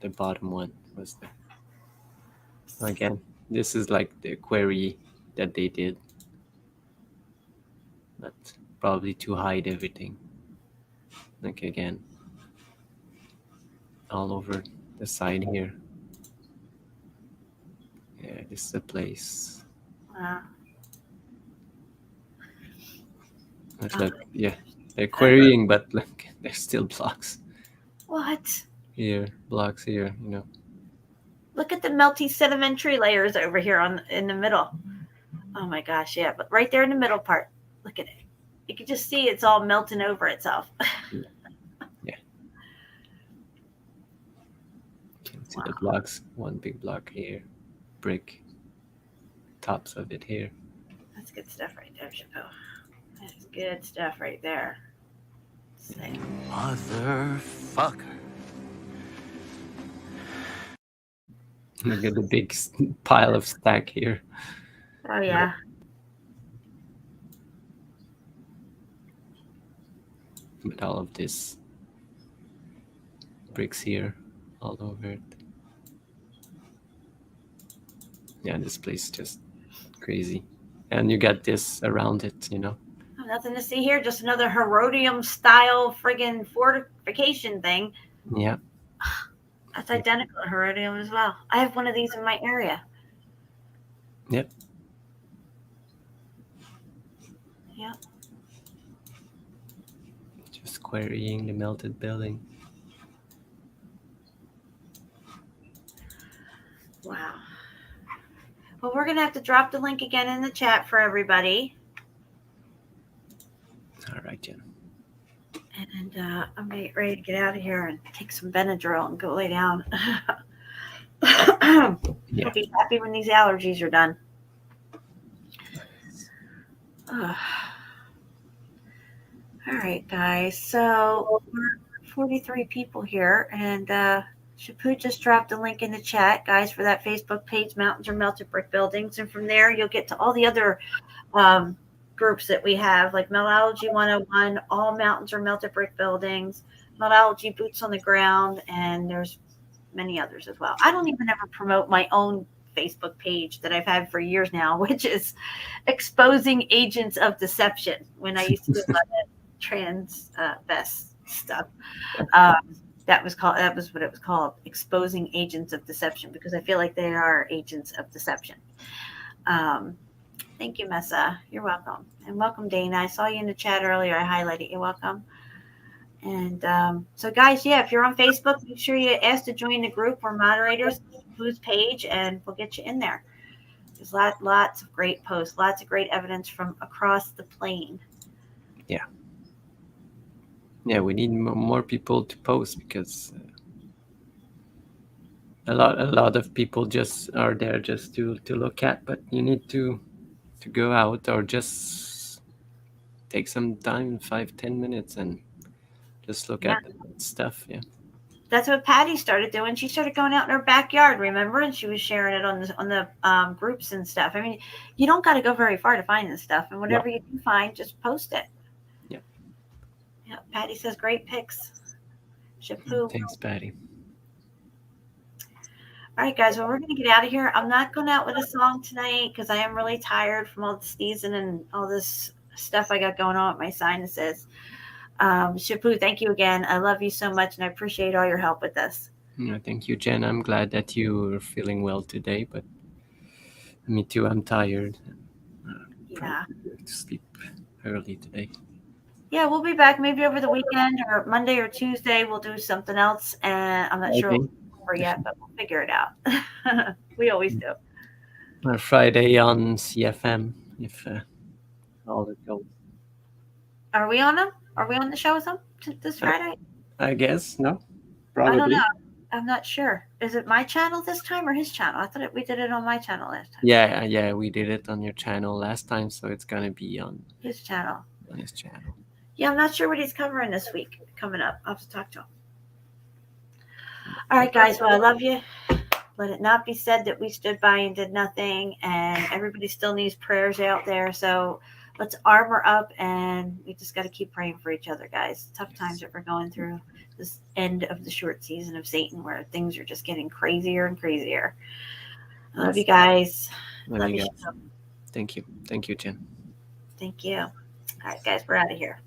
the bottom one was the. Again, this is like the query that they did, but probably to hide everything. Like again, all over the side here. Yeah, this is the place. But look, yeah, they're querying, but look, there's still blocks. What? Here, blocks here, you know. Look at the melty sedimentary layers over here in the middle. Oh my gosh, yeah, but right there in the middle part, look at it. You can just see it's all melting over itself. Yeah. You can see the blocks. One big block here, brick, tops of it here. That's good stuff right there, Chapeau. That's good stuff right there. Motherfucker. Look at the big pile of stack here. Oh, yeah. With all of this bricks here all over it. Yeah, this place is just crazy. And you got this around it, you know. Nothing to see here, just another Herodium style friggin' fortification thing. Yeah. That's identical to Herodium as well. I have one of these in my area. Yep. Yep. Just querying the melted building. Wow. Well, we're going to have to drop the link again in the chat for everybody. All right, Jen. And I'm ready to get out of here and take some Benadryl and go lay down. I'll be happy when these allergies are done. All right, guys. So we're 43 people here, and Shapu just dropped a link in the chat, guys, for that Facebook page, Mountains or Melted Brick Buildings. And from there, you'll get to all the other groups that we have, like Meltology 101, all mountains or melted brick buildings, Meltology boots on the ground, and there's many others as well. I don't even ever promote my own Facebook page that I've had for years now, which is Exposing Agents of Deception. When I used to do a lot of trans-vest stuff, that was what it was called, Exposing Agents of Deception, because I feel like they are agents of deception. Thank you, Messa. You're welcome. And welcome, Dana. I saw you in the chat earlier. I highlighted you. Welcome. And so, guys, yeah, if you're on Facebook, make sure you ask to join the group or moderators, whose page, and we'll get you in there. There's lots of great posts, lots of great evidence from across the plane. Yeah. Yeah, we need more people to post, because a lot of people just are there just to look at, but you need to go out or just take some time, 5-10 minutes, and just look at the stuff. Yeah, that's what Patty started doing. She started going out in her backyard, remember, and she was sharing it on the groups and stuff. I mean, you don't got to go very far to find this stuff, and whatever you do find, just post it. Yeah. Patty says great pics. Shapu. Thanks, Patty. All right, guys. Well, we're going to get out of here. I'm not going out with a song tonight because I am really tired from all the sneezing and all this stuff I got going on with my sinuses. Shapu, thank you again. I love you so much, and I appreciate all your help with this. Yeah, thank you, Jen. I'm glad that you're feeling well today, but me too. I'm tired. Yeah. To sleep early today. Yeah, we'll be back maybe over the weekend or Monday or Tuesday. We'll do something else, and I'm not sure yet, but we'll figure it out. We always do. Or Friday on CFM, if all it goes. Are we on them? Are we on the show with them this Friday? I guess, no? Probably. I don't know. I'm not sure. Is it my channel this time or his channel? I thought we did it on my channel last time. Yeah, we did it on your channel last time, so it's going to be on his channel. On his channel. Yeah, I'm not sure what he's covering this week coming up. I'll have to talk to him. All right, guys. Well, I love you. Let it not be said that we stood by and did nothing, and everybody still needs prayers out there. So let's armor up, and we just got to keep praying for each other, guys. Tough times that we're going through, this end of the short season of Satan, where things are just getting crazier and crazier. I love you guys. Love you guys. Thank you, Jen. Thank you. All right, guys, we're out of here.